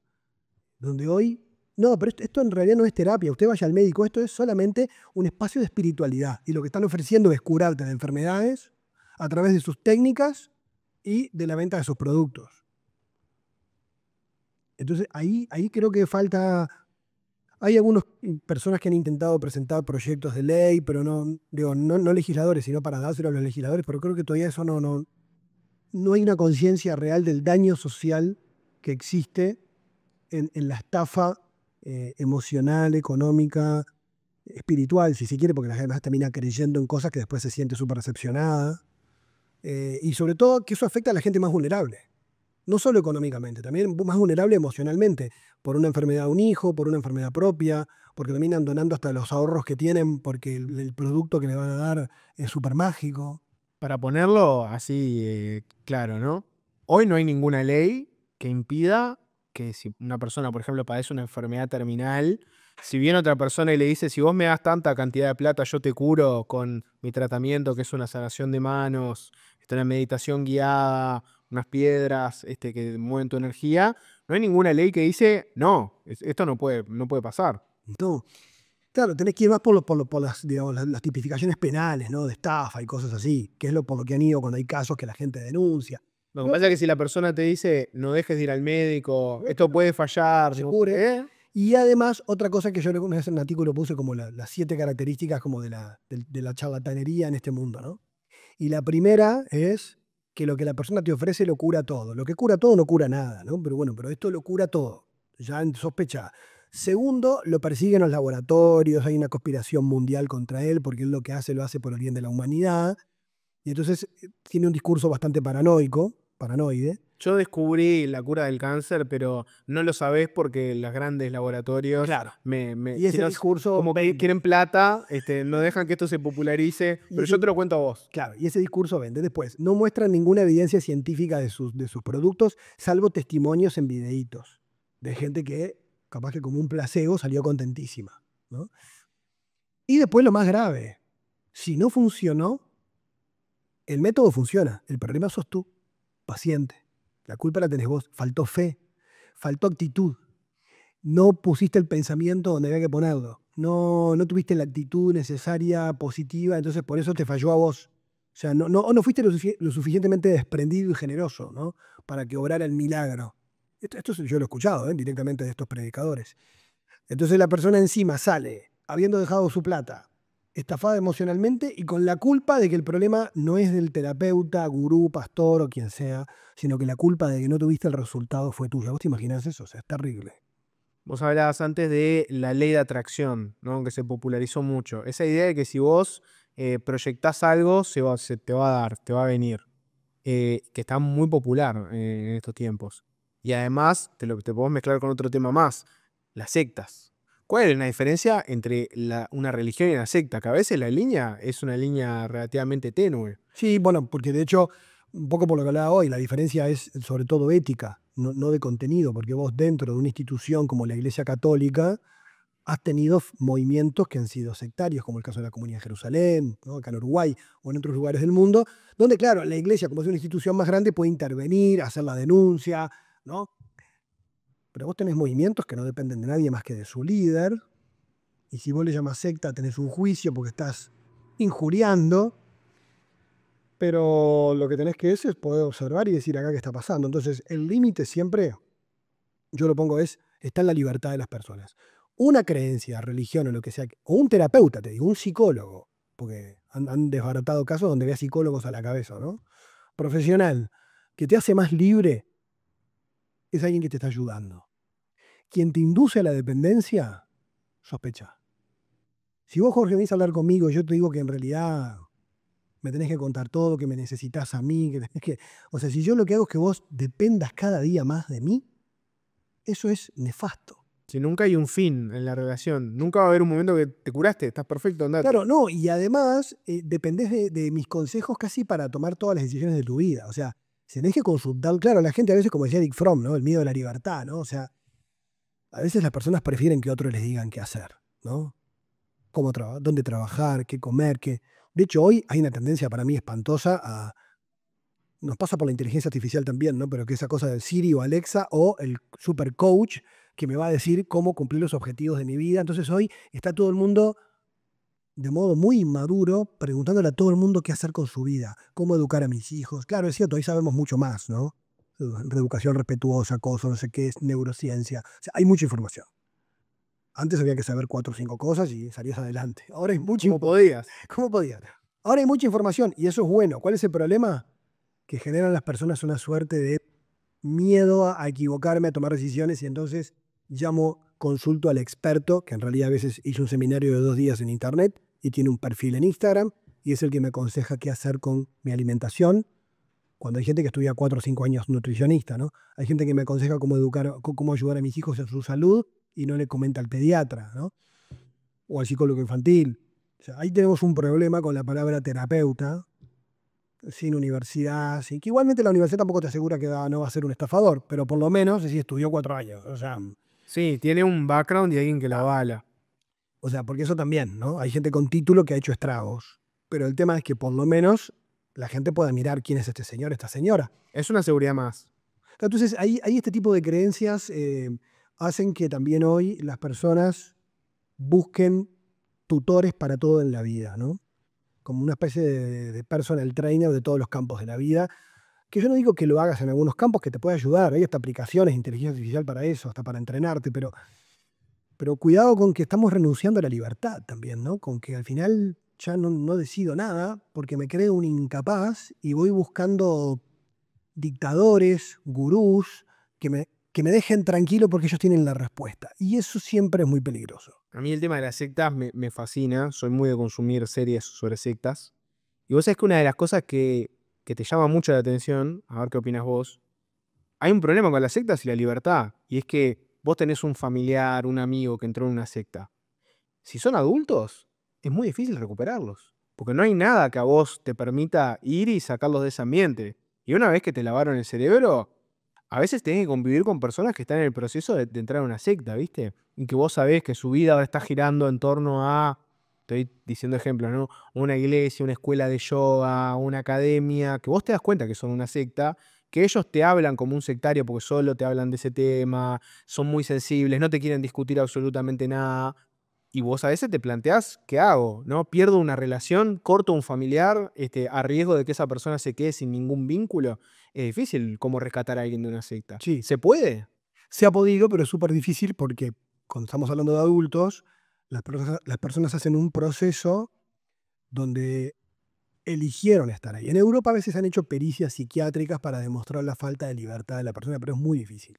donde hoy, no, pero esto en realidad no es terapia, usted vaya al médico, esto es solamente un espacio de espiritualidad. Y lo que están ofreciendo es curarte de enfermedades a través de sus técnicas y de la venta de sus productos. Entonces ahí creo que falta. Hay algunas personas que han intentado presentar proyectos de ley, pero no, digo, no legisladores, sino para dárselo a los legisladores, pero creo que todavía eso no hay una conciencia real del daño social que existe en la estafa emocional, económica, espiritual, si se quiere, porque la gente además termina creyendo en cosas que después se siente súper recepcionada. Y sobre todo que eso afecta a la gente más vulnerable. No solo económicamente, también más vulnerable emocionalmente, por una enfermedad de un hijo, por una enfermedad propia, porque terminan donando hasta los ahorros que tienen porque el producto que le van a dar es súper mágico. Para ponerlo así, claro, ¿no? Hoy no hay ninguna ley que impida que si una persona, por ejemplo, padece una enfermedad terminal, si viene otra persona y le dice, si vos me das tanta cantidad de plata, yo te curo con mi tratamiento, que es una sanación de manos, una meditación guiada, unas piedras que mueven tu energía, no hay ninguna ley que dice, no, esto no puede pasar. No. Claro, tenés que ir más por las, digamos, las tipificaciones penales, ¿no? De estafa y cosas así, que es por lo que han ido cuando hay casos que la gente denuncia. Lo que pasa es que si la persona te dice, no dejes de ir al médico, esto puede fallar, Se cure. ¿eh? Y además, otra cosa que yo una vez en un artículo puse como las 7 características como de la charlatanería en este mundo, ¿no? Y la primera es que lo que la persona te ofrece lo cura todo. Lo que cura todo no cura nada, ¿no? Pero bueno, pero esto lo cura todo. Ya sospecha. Segundo, lo persiguen los laboratorios, hay una conspiración mundial contra él porque él lo que hace lo hace por el bien de la humanidad. Y entonces tiene un discurso bastante paranoide. Yo descubrí la cura del cáncer, pero no lo sabés porque los grandes laboratorios Claro. Y si ese no, discurso como que quieren plata, no dejan que esto se popularice, Y pero ese- yo te lo cuento a vos. Claro, y ese discurso vende. Después, no muestran ninguna evidencia científica de sus productos, salvo testimonios en videitos de gente que, capaz que como un placebo, salió contentísima, ¿no? Y después lo más grave, si no funcionó, el método funciona, el problema sos tú, paciente. La culpa la tenés vos, faltó fe, faltó actitud, no pusiste el pensamiento donde había que ponerlo, no tuviste la actitud necesaria, positiva, entonces por eso te falló a vos. O sea, no fuiste lo suficientemente desprendido y generoso, ¿no? Para que obrara el milagro. Esto yo lo he escuchado, directamente de estos predicadores. Entonces la persona encima sale, habiendo dejado su plata, estafada emocionalmente y con la culpa de que el problema no es del terapeuta, gurú, pastor o quien sea, sino que la culpa de que no tuviste el resultado fue tuya. ¿Vos te imaginás eso? O sea, es terrible. Vos hablabas antes de la ley de atracción, ¿no? Que se popularizó mucho. Esa idea de que si vos proyectás algo, se te va a dar, te va a venir. Que está muy popular en estos tiempos. Y además, te podemos mezclar con otro tema más, las sectas. ¿Cuál es la diferencia entre una religión y una secta? Que a veces la línea es una línea relativamente tenue. Sí, bueno, porque de hecho, un poco por lo que hablaba hoy, la diferencia es sobre todo ética, no de contenido, porque vos dentro de una institución como la Iglesia Católica has tenido movimientos que han sido sectarios, como el caso de la Comunidad de Jerusalén, ¿no? Acá en Uruguay o en otros lugares del mundo, donde, claro, la Iglesia, como es una institución más grande, puede intervenir, hacer la denuncia, ¿no? Pero vos tenés movimientos que no dependen de nadie más que de su líder, y si vos le llamas secta, tenés un juicio porque estás injuriando. Pero lo que tenés que hacer es poder observar y decir acá qué está pasando. Entonces, el límite siempre, yo lo pongo, está en la libertad de las personas. Una creencia, religión o lo que sea, o un terapeuta, te digo, un psicólogo, porque han desbaratado casos donde ve a psicólogos a la cabeza, ¿no? Profesional, que te hace más libre, es alguien que te está ayudando. Quien te induce a la dependencia, sospecha. Si vos, Jorge, venís a hablar conmigo y yo te digo que en realidad me tenés que contar todo, que me necesitas a mí, que tenés que... O sea, si yo lo que hago es que vos dependas cada día más de mí, eso es nefasto. Si nunca hay un fin en la relación, nunca va a haber un momento que te curaste, estás perfecto, andate. Claro, no, y además dependés de mis consejos casi para tomar todas las decisiones de tu vida. O sea, tenés que consultar, claro, la gente a veces, como decía Eric Fromm, ¿no? El miedo a la libertad, ¿no? O sea, a veces las personas prefieren que otros les digan qué hacer, ¿no? Cómo dónde trabajar, qué comer, qué... De hecho, hoy hay una tendencia para mí espantosa a nos pasa por la inteligencia artificial también, ¿no? Pero que esa cosa del Siri o Alexa o el super coach que me va a decir cómo cumplir los objetivos de mi vida. Entonces hoy está todo el mundo de modo muy inmaduro preguntándole a todo el mundo qué hacer con su vida, cómo educar a mis hijos. Claro, es cierto, hoy sabemos mucho más, ¿no? Reeducación respetuosa, cosas, no sé qué es, neurociencia. O sea, hay mucha información. Antes había que saber 4 o 5 cosas y salías adelante. Ahora hay mucha ¿Cómo podías? ¿Cómo podías? Ahora hay mucha información y eso es bueno. ¿Cuál es el problema? Que generan las personas una suerte de miedo a equivocarme, a tomar decisiones y entonces consulto al experto, que en realidad a veces hizo un seminario de 2 días en internet y tiene un perfil en Instagram y es el que me aconseja qué hacer con mi alimentación. Cuando hay gente que estudia 4 o 5 años nutricionista, ¿no? Hay gente que me aconseja cómo educar, cómo ayudar a mis hijos en su salud y no le comenta al pediatra, ¿no? O al psicólogo infantil. O sea, ahí tenemos un problema con la palabra terapeuta, sin universidad, sin, que igualmente la universidad tampoco te asegura que no va a ser un estafador, pero por lo menos si estudió 4 años. Sí, tiene un background y alguien que lo avala. O sea, porque eso también, ¿no? Hay gente con título que ha hecho estragos, pero el tema es que por lo menos la gente pueda mirar quién es este señor, esta señora. Es una seguridad más. Entonces, ahí este tipo de creencias hacen que también hoy las personas busquen tutores para todo en la vida, ¿no? Como una especie de personal trainer de todos los campos de la vida, que yo no digo que lo hagas en algunos campos, que te puede ayudar, hay hasta aplicaciones de inteligencia artificial para eso, hasta para entrenarte, pero cuidado con que estamos renunciando a la libertad también, ¿no? Con que al final ya no decido nada porque me creo un incapaz y voy buscando dictadores, gurús, que me dejen tranquilo porque ellos tienen la respuesta. Y eso siempre es muy peligroso. A mí el tema de las sectas me fascina. Soy muy de consumir series sobre sectas. Y vos sabés que una de las cosas que te llama mucho la atención, a ver qué opinas vos, hay un problema con las sectas y la libertad. Y es que vos tenés un familiar, un amigo que entró en una secta. Si son adultos, es muy difícil recuperarlos. Porque no hay nada que a vos te permita ir y sacarlos de ese ambiente. Y una vez que te lavaron el cerebro, a veces tenés que convivir con personas que están en el proceso de entrar a una secta, ¿viste? Y que vos sabés que su vida ahora está girando en torno a, estoy diciendo ejemplos, ¿no? Una iglesia, una escuela de yoga, una academia, que vos te das cuenta que son una secta, que ellos te hablan como un sectario porque solo te hablan de ese tema, son muy sensibles, no te quieren discutir absolutamente nada. Y vos a veces te planteás, ¿qué hago? ¿No? ¿Pierdo una relación? ¿Corto un familiar a riesgo de que esa persona se quede sin ningún vínculo? Es difícil cómo rescatar a alguien de una secta. Sí, ¿Se puede? se ha podido, pero es súper difícil porque cuando estamos hablando de adultos, las personas hacen un proceso donde eligieron estar ahí. En Europa a veces han hecho pericias psiquiátricas para demostrar la falta de libertad de la persona, pero es muy difícil.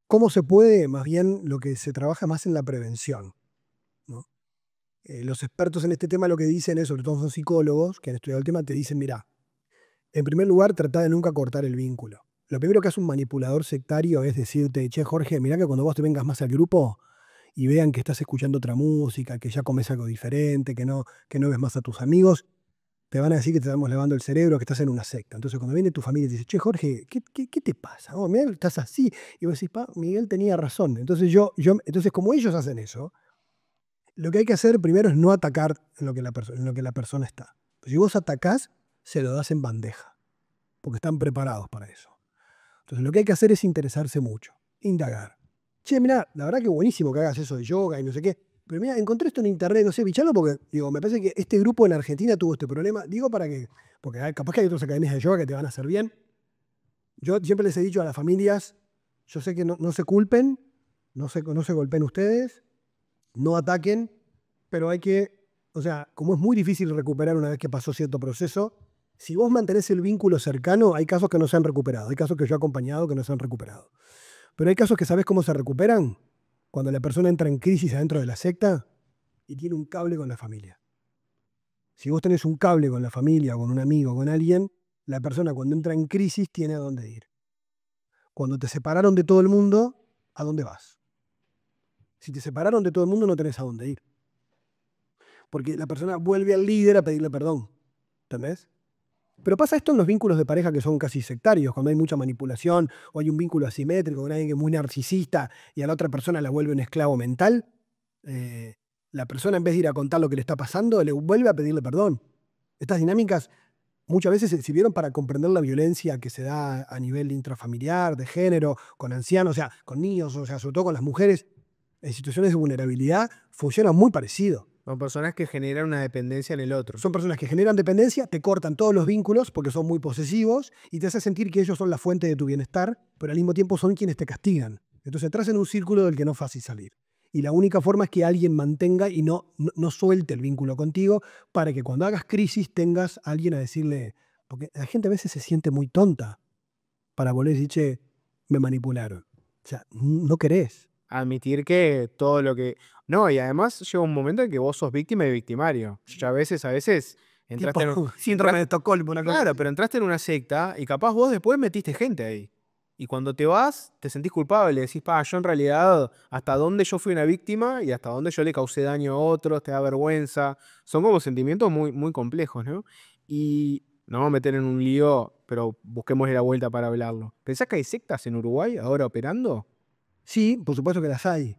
¿Cómo se puede? Más bien lo que se trabaja más en la prevención, ¿no? Los expertos en este tema lo que dicen es, sobre todo son psicólogos que han estudiado el tema, te dicen, mira, en primer lugar, trata de nunca cortar el vínculo. Lo primero que hace un manipulador sectario es decirte, che, Jorge, mirá que cuando vos te vengas más al grupo y vean que estás escuchando otra música, que ya comes algo diferente, que no ves más a tus amigos, te van a decir que te estamos lavando el cerebro, que estás en una secta. Entonces, cuando viene tu familia y te dice, che, Jorge, ¿qué te pasa? Oh, mirá, estás así. Y vos decís, pa, Miguel tenía razón. Entonces, entonces, como ellos hacen eso, lo que hay que hacer primero es no atacar en lo que la persona está. Si vos atacás, se lo das en bandeja, porque están preparados para eso. Entonces, lo que hay que hacer es interesarse mucho, indagar. Che, mirá, la verdad que buenísimo que hagas eso de yoga y no sé qué. Pero mira, encontré esto en internet, no sé, bichalo porque, digo, me parece que este grupo en Argentina tuvo este problema. Digo para que, porque capaz que hay otras academias de yoga que te van a hacer bien. Yo siempre les he dicho a las familias, yo sé que no se culpen, no se golpeen ustedes, no ataquen, pero hay que, o sea, como es muy difícil recuperar una vez que pasó cierto proceso, si vos mantenés el vínculo cercano, hay casos que no se han recuperado, hay casos que yo he acompañado que no se han recuperado. Pero hay casos que sabés cómo se recuperan cuando la persona entra en crisis adentro de la secta y tiene un cable con la familia. Si vos tenés un cable con la familia, con un amigo, con alguien, la persona cuando entra en crisis tiene a dónde ir. Cuando te separaron de todo el mundo, ¿a dónde vas? Si te separaron de todo el mundo, no tenés a dónde ir. Porque la persona vuelve al líder a pedirle perdón. ¿Entendés? Pero pasa esto en los vínculos de pareja que son casi sectarios, cuando hay mucha manipulación o hay un vínculo asimétrico con alguien que es muy narcisista y a la otra persona la vuelve un esclavo mental. La persona en vez de ir a contar lo que le está pasando, le vuelve a pedirle perdón. Estas dinámicas muchas veces se sirvieron para comprender la violencia que se da a nivel intrafamiliar, de género, con ancianos, o sea, con niños, o sea, sobre todo con las mujeres, en situaciones de vulnerabilidad, funciona muy parecido. Son personas que generan una dependencia en el otro. Son personas que generan dependencia, te cortan todos los vínculos porque son muy posesivos y te hacen sentir que ellos son la fuente de tu bienestar, pero al mismo tiempo son quienes te castigan. Entonces entras en un círculo del que no es fácil salir. Y la única forma es que alguien mantenga y no suelte el vínculo contigo para que cuando hagas crisis tengas a alguien a decirle, porque la gente a veces se siente muy tonta para volver y decir, che, me manipularon. O sea, no querés. Admitir que todo lo que... No, y además llega un momento en que vos sos víctima y victimario. Yo a veces Entraste en, Tipo síndrome de Estocolmo, una cosa claro, así. pero entraste en una secta y capaz vos después metiste gente ahí. Y cuando te vas, te sentís culpable. Decís, pa, yo en realidad, hasta dónde yo fui una víctima y hasta dónde yo le causé daño a otros, te da vergüenza. Son como sentimientos muy, muy complejos, ¿no? Y no vamos a meter en un lío, pero busquemos la vuelta para hablarlo. ¿Pensás que hay sectas en Uruguay ahora operando? Sí, por supuesto que las hay.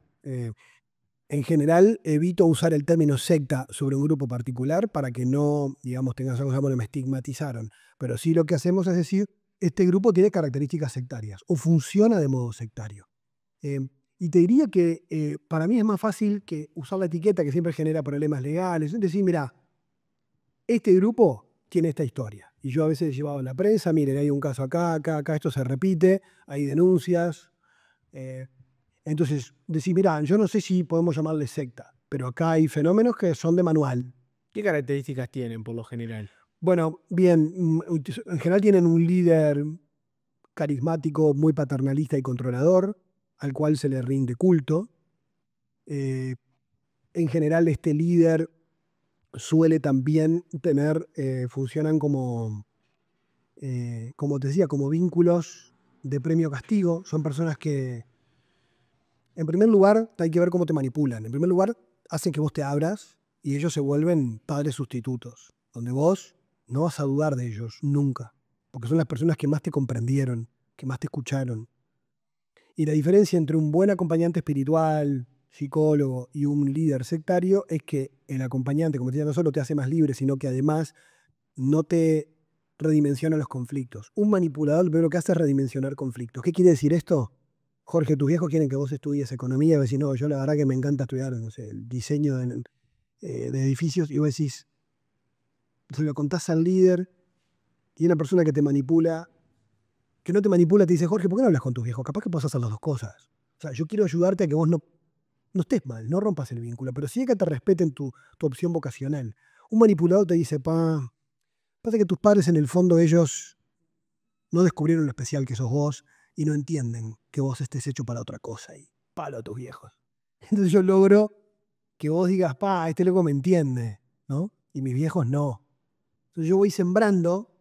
En general, evito usar el término secta sobre un grupo particular para que no, digamos, tengas algo como me estigmatizaron. Pero sí lo que hacemos es decir, este grupo tiene características sectarias o funciona de modo sectario. Eh, y te diría que para mí es más fácil que usar la etiqueta que siempre genera problemas legales. Es decir, mira, este grupo tiene esta historia. Y yo a veces he llevado a la prensa, miren, hay un caso acá, acá, acá, esto se repite, hay denuncias. eh, entonces, decir, mira, yo no sé si podemos llamarle secta, pero acá hay fenómenos que son de manual. ¿Qué características tienen por lo general? Bueno, bien, en general tienen un líder carismático, muy paternalista y controlador, al cual se le rinde culto. Eh, en general, este líder suele también tener, funcionan como te decía, como vínculos de premio-castigo. Son personas que, en primer lugar, hay que ver cómo te manipulan. En primer lugar, hacen que vos te abras y ellos se vuelven padres sustitutos, donde vos no vas a dudar de ellos nunca, porque son las personas que más te comprendieron, que más te escucharon. Y la diferencia entre un buen acompañante espiritual, psicólogo y un líder sectario es que el acompañante, como te decía, no solo te hace más libre, sino que además no te redimensiona los conflictos. Un manipulador lo primero que hace es redimensionar conflictos. ¿Qué quiere decir esto? Jorge, tus viejos quieren que vos estudies economía y vos decís, no, yo la verdad que me encanta estudiar, no sé, el diseño de edificios y vos decís, se lo contás al líder y una persona que te manipula, que no te manipula, te dice, Jorge, ¿por qué no hablas con tus viejos? Capaz que puedes hacer las dos cosas. O sea, yo quiero ayudarte a que vos no estés mal, no rompas el vínculo, pero sí que te respeten tu opción vocacional. Un manipulador te dice, pasa que tus padres en el fondo ellos no descubrieron lo especial que sos vos y no entienden que vos estés hecho para otra cosa y palo a tus viejos. Entonces yo logro que vos digas, este loco me entiende, ¿no? Y mis viejos no. Entonces yo voy sembrando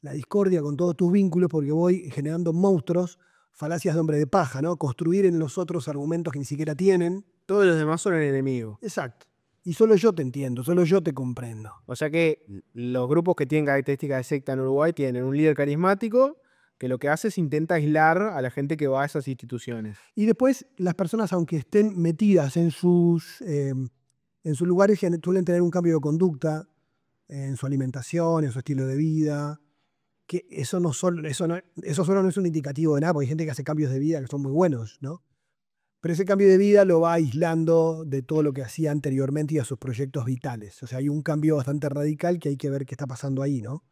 la discordia con todos tus vínculos porque voy generando monstruos, falacias de hombre de paja, ¿no? Construir en los otros argumentos que ni siquiera tienen. Todos los demás son el enemigo. Exacto. Y solo yo te entiendo, solo yo te comprendo. O sea que los grupos que tienen características de secta en Uruguay tienen un líder carismático que lo que hace es intenta aislar a la gente que va a esas instituciones. Y después las personas, aunque estén metidas en sus lugares, suelen tener un cambio de conducta en su alimentación, en su estilo de vida, que eso solo no es un indicativo de nada, porque hay gente que hace cambios de vida que son muy buenos, ¿no? Pero ese cambio de vida lo va aislando de todo lo que hacía anteriormente y a sus proyectos vitales. O sea, hay un cambio bastante radical que hay que ver qué está pasando ahí, ¿no?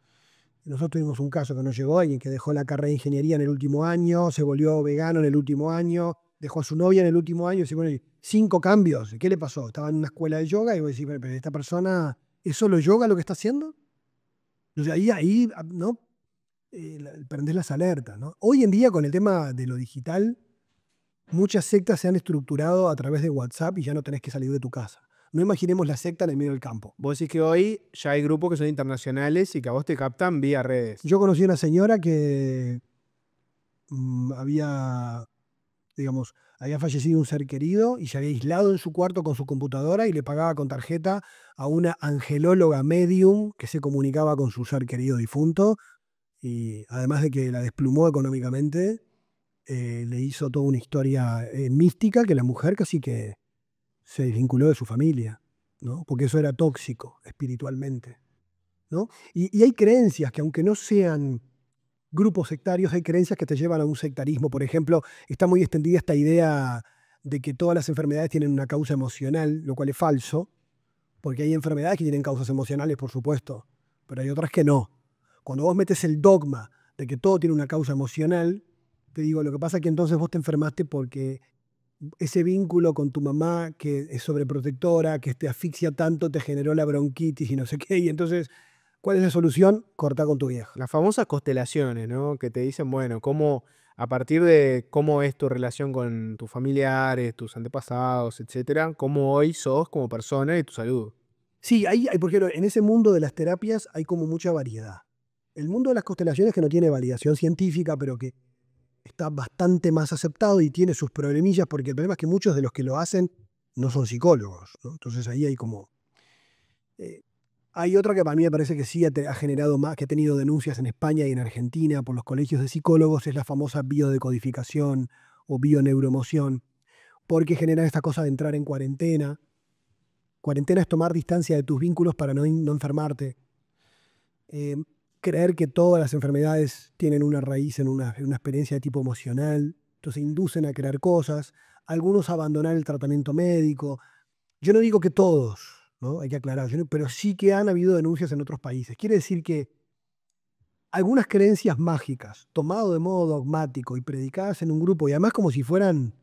Nosotros tuvimos un caso que nos llegó, alguien que dejó la carrera de ingeniería en el último año, se volvió vegano en el último año, dejó a su novia en el último año, y bueno, y 5 cambios. ¿Qué le pasó? Estaba en una escuela de yoga y vos decís, pero esta persona, ¿es solo yoga lo que está haciendo? Entonces ahí ¿no? Prendés las alertas, ¿no? Hoy en día, con el tema de lo digital, muchas sectas se han estructurado a través de WhatsApp y ya no tenés que salir de tu casa. No imaginemos la secta en el medio del campo. Vos decís que hoy ya hay grupos que son internacionales y que a vos te captan vía redes. Yo conocí a una señora que había, digamos, había fallecido un ser querido y se había aislado en su cuarto con su computadora y le pagaba con tarjeta a una angelóloga medium que se comunicaba con su ser querido difunto y además de que la desplumó económicamente, le hizo toda una historia mística que la mujer casi que se desvinculó de su familia, ¿no? Porque eso era tóxico espiritualmente, ¿no? Y hay creencias que aunque no sean grupos sectarios, hay creencias que te llevan a un sectarismo. Por ejemplo, está muy extendida esta idea de que todas las enfermedades tienen una causa emocional, lo cual es falso, porque hay enfermedades que tienen causas emocionales, por supuesto, pero hay otras que no. Cuando vos metes el dogma de que todo tiene una causa emocional, te digo, lo que pasa es que entonces vos te enfermaste porque ese vínculo con tu mamá que es sobreprotectora, que te asfixia tanto, te generó la bronquitis y no sé qué, y entonces, ¿cuál es la solución? Corta con tu vieja. Las famosas constelaciones, ¿no? Que te dicen, bueno, cómo, a partir de cómo es tu relación con tus familiares, tus antepasados, etcétera, cómo hoy sos como persona y tu salud. Sí, por ejemplo, en ese mundo de las terapias hay como mucha variedad. El mundo de las constelaciones que no tiene validación científica, pero que está bastante más aceptado y tiene sus problemillas, porque el problema es que muchos de los que lo hacen no son psicólogos, ¿no? Entonces ahí hay como... eh, hay otra que para mí me parece que sí ha generado más, que ha tenido denuncias en España y en Argentina por los colegios de psicólogos, es la famosa biodecodificación o bioneuroemoción, porque genera esta cosa de entrar en cuarentena. Cuarentena es tomar distancia de tus vínculos para no enfermarte. Eh, Creer que todas las enfermedades tienen una raíz en una experiencia de tipo emocional, entonces inducen a crear cosas, algunos a abandonar el tratamiento médico. Yo no digo que todos, ¿no? Hay que aclarar, pero sí que han habido denuncias en otros países. Quiere decir que algunas creencias mágicas, tomado de modo dogmático y predicadas en un grupo, y además como si fueran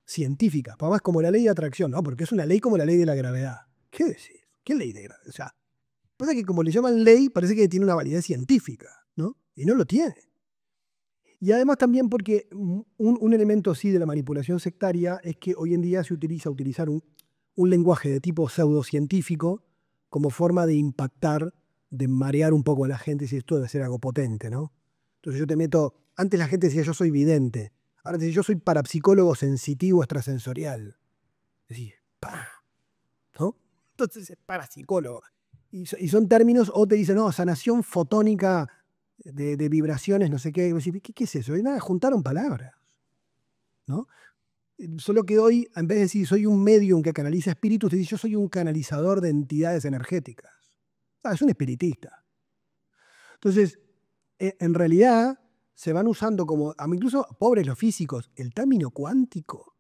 científicas, además como la ley de atracción, ¿no? Porque es una ley como la ley de la gravedad. ¿Qué decir? ¿Qué ley de gravedad? O sea, pasa que como le llaman ley, parece que tiene una validez científica, ¿no? Y no lo tiene. Y además también porque un elemento así de la manipulación sectaria es que hoy en día se utiliza utilizar un lenguaje de tipo pseudocientífico como forma de impactar, de marear un poco a la gente, si esto debe ser algo potente, ¿no? Entonces yo te meto, antes la gente decía yo soy vidente, ahora te dice yo soy parapsicólogo sensitivo extrasensorial. Decís, pa, ¿no? Entonces es parapsicólogo. Y son términos, o te dicen, no, sanación fotónica de vibraciones, no sé qué. Y vos decís, ¿qué es eso? Y nada, juntaron palabras, ¿no? Solo que hoy, en vez de decir soy un medium que canaliza espíritus, te dice yo soy un canalizador de entidades energéticas. Ah, es un espiritista. Entonces, en realidad se van usando como, incluso pobres los físicos, el término cuántico.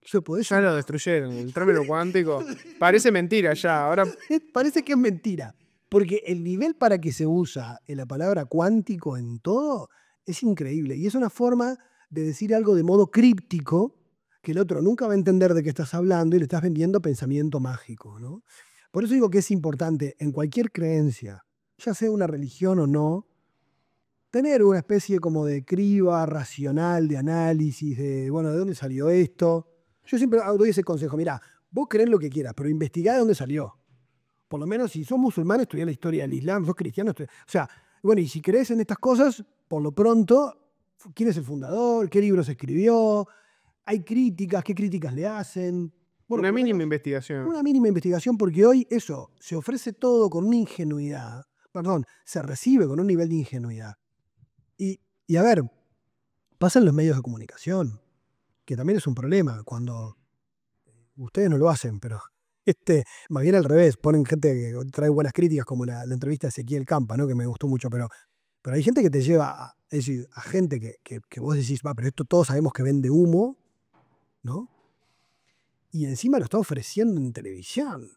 Eso podés, Ya lo destruyeron, el término cuántico. Parece mentira ya. Ahora, parece que es mentira. Porque el nivel para que se usa en la palabra cuántico en todo es increíble. Y es una forma de decir algo de modo críptico que el otro nunca va a entender de qué estás hablando y le estás vendiendo pensamiento mágico, ¿no? Por eso digo que es importante en cualquier creencia, ya sea una religión o no, tener una especie como de criba racional, de análisis, de, bueno, ¿de dónde salió esto? Yo siempre doy ese consejo, mira, vos creés lo que quieras, pero investigá de dónde salió. Por lo menos si sos musulmán, estudiá la historia del Islam, sos cristiano, o sea, bueno, y si crees en estas cosas, por lo pronto, ¿quién es el fundador? ¿Qué libros escribió? ¿Hay críticas? ¿Qué críticas le hacen? Bueno, una por lo mínima menos investigación. una mínima investigación, porque hoy eso, se ofrece todo con una ingenuidad, perdón, se recibe con un nivel de ingenuidad. Y a ver, pasa en los medios de comunicación, que también es un problema, cuando ustedes no lo hacen, pero más bien al revés, ponen gente que trae buenas críticas, como la entrevista de Ezequiel Campa, ¿no? Que me gustó mucho, pero hay gente que te lleva es decir, a gente que vos decís, va, pero esto todos sabemos que vende humo, ¿no? Y encima lo está ofreciendo en televisión,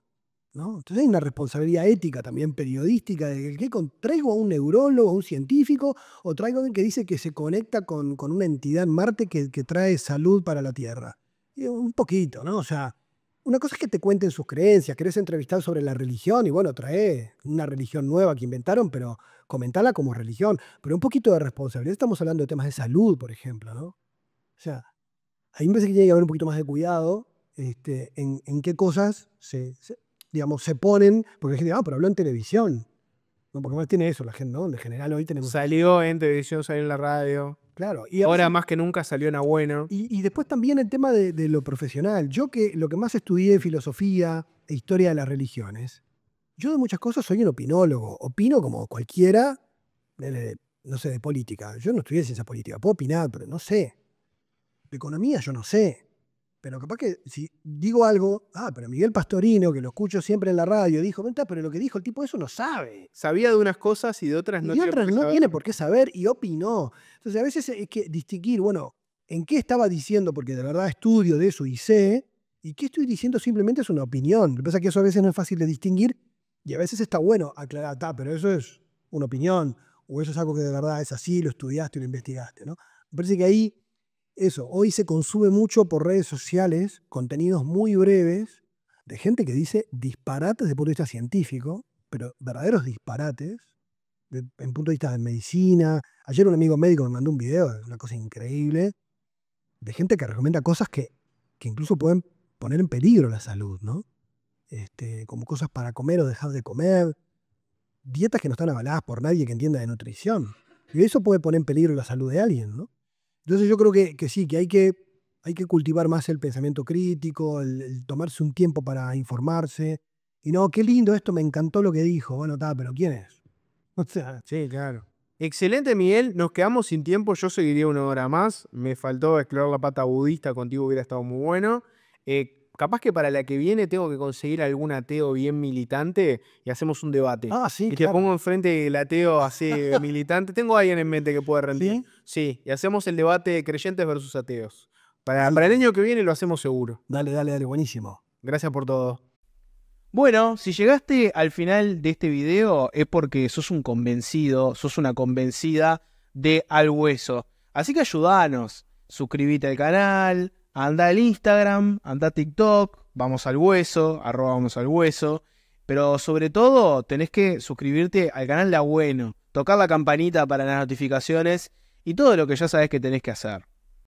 ¿no? Entonces hay una responsabilidad ética también periodística de que traigo a un neurólogo, a un científico, o traigo a alguien que dice que se conecta con una entidad en Marte que trae salud para la Tierra. Y un poquito, ¿no? O sea, una cosa es que te cuenten sus creencias, querés entrevistar sobre la religión y bueno, trae una religión nueva que inventaron, pero comentala como religión. Pero un poquito de responsabilidad. Estamos hablando de temas de salud, por ejemplo, ¿no? O sea, ahí me parece que tiene que haber un poquito más de cuidado en qué cosas digamos, se ponen, porque la gente dice, pero habló en televisión, ¿no? Porque más tiene eso la gente, ¿no? En general hoy tenemos eso. Salió en televisión, salió en la radio. Claro, y a Ahora veces, más que nunca salió en Bueno. y después también el tema de lo profesional. Yo que lo que más estudié filosofía e historia de las religiones, yo de muchas cosas soy un opinólogo, opino como cualquiera, no sé, de política. Yo no estudié ciencia política, puedo opinar, pero no sé. De economía yo no sé. Pero capaz que si digo algo, pero Miguel Pastorino, que lo escucho siempre en la radio, dijo, "Venta, pero lo que dijo el tipo eso no sabe. Sabía de unas cosas y de otras no Y tenía por otras qué no saber. tiene por qué saber y opinó. Entonces a veces hay que distinguir, bueno, en qué estaba diciendo, porque de verdad estudio de eso y sé, y qué estoy diciendo simplemente es una opinión. Lo que pasa es que eso a veces no es fácil de distinguir y a veces está bueno aclarar, pero eso es una opinión, o eso es algo que de verdad es así, lo estudiaste y lo investigaste, ¿no? Me parece que ahí eso, hoy se consume mucho por redes sociales, contenidos muy breves, de gente que dice disparates desde el punto de vista científico, pero verdaderos disparates, en punto de vista de medicina. Ayer un amigo médico me mandó un video, una cosa increíble, de gente que recomienda cosas que incluso pueden poner en peligro la salud, ¿no? como cosas para comer o dejar de comer, dietas que no están avaladas por nadie que entienda de nutrición. Y eso puede poner en peligro la salud de alguien, ¿no? Entonces yo creo que sí, que hay que cultivar más el pensamiento crítico, el tomarse un tiempo para informarse. Y no, qué lindo esto, me encantó lo que dijo. Bueno, está, pero ¿quién es? O sea, Sí, claro. Excelente, Miguel. Nos quedamos sin tiempo. Yo seguiría 1 hora más. Me faltó explorar la pata budista. Contigo hubiera estado muy bueno. Capaz que para la que viene tengo que conseguir algún ateo bien militante y hacemos un debate. sí, Y te claro. pongo enfrente el ateo así militante. Tengo a alguien en mente que puede rendir. ¿Sí? Sí, y hacemos el debate de creyentes versus ateos. Para el Buenísimo. año que viene lo hacemos seguro. Dale, dale, dale, buenísimo. Gracias por todo. Bueno, si llegaste al final de este video es porque sos un convencido, sos una convencida de Al Hueso. Así que ayudanos, suscríbete al canal, anda al Instagram, anda a TikTok, vamos al hueso, @vamos al hueso. Pero sobre todo tenés que suscribirte al canal de A Bueno, tocar la campanita para las notificaciones y todo lo que ya sabés que tenés que hacer.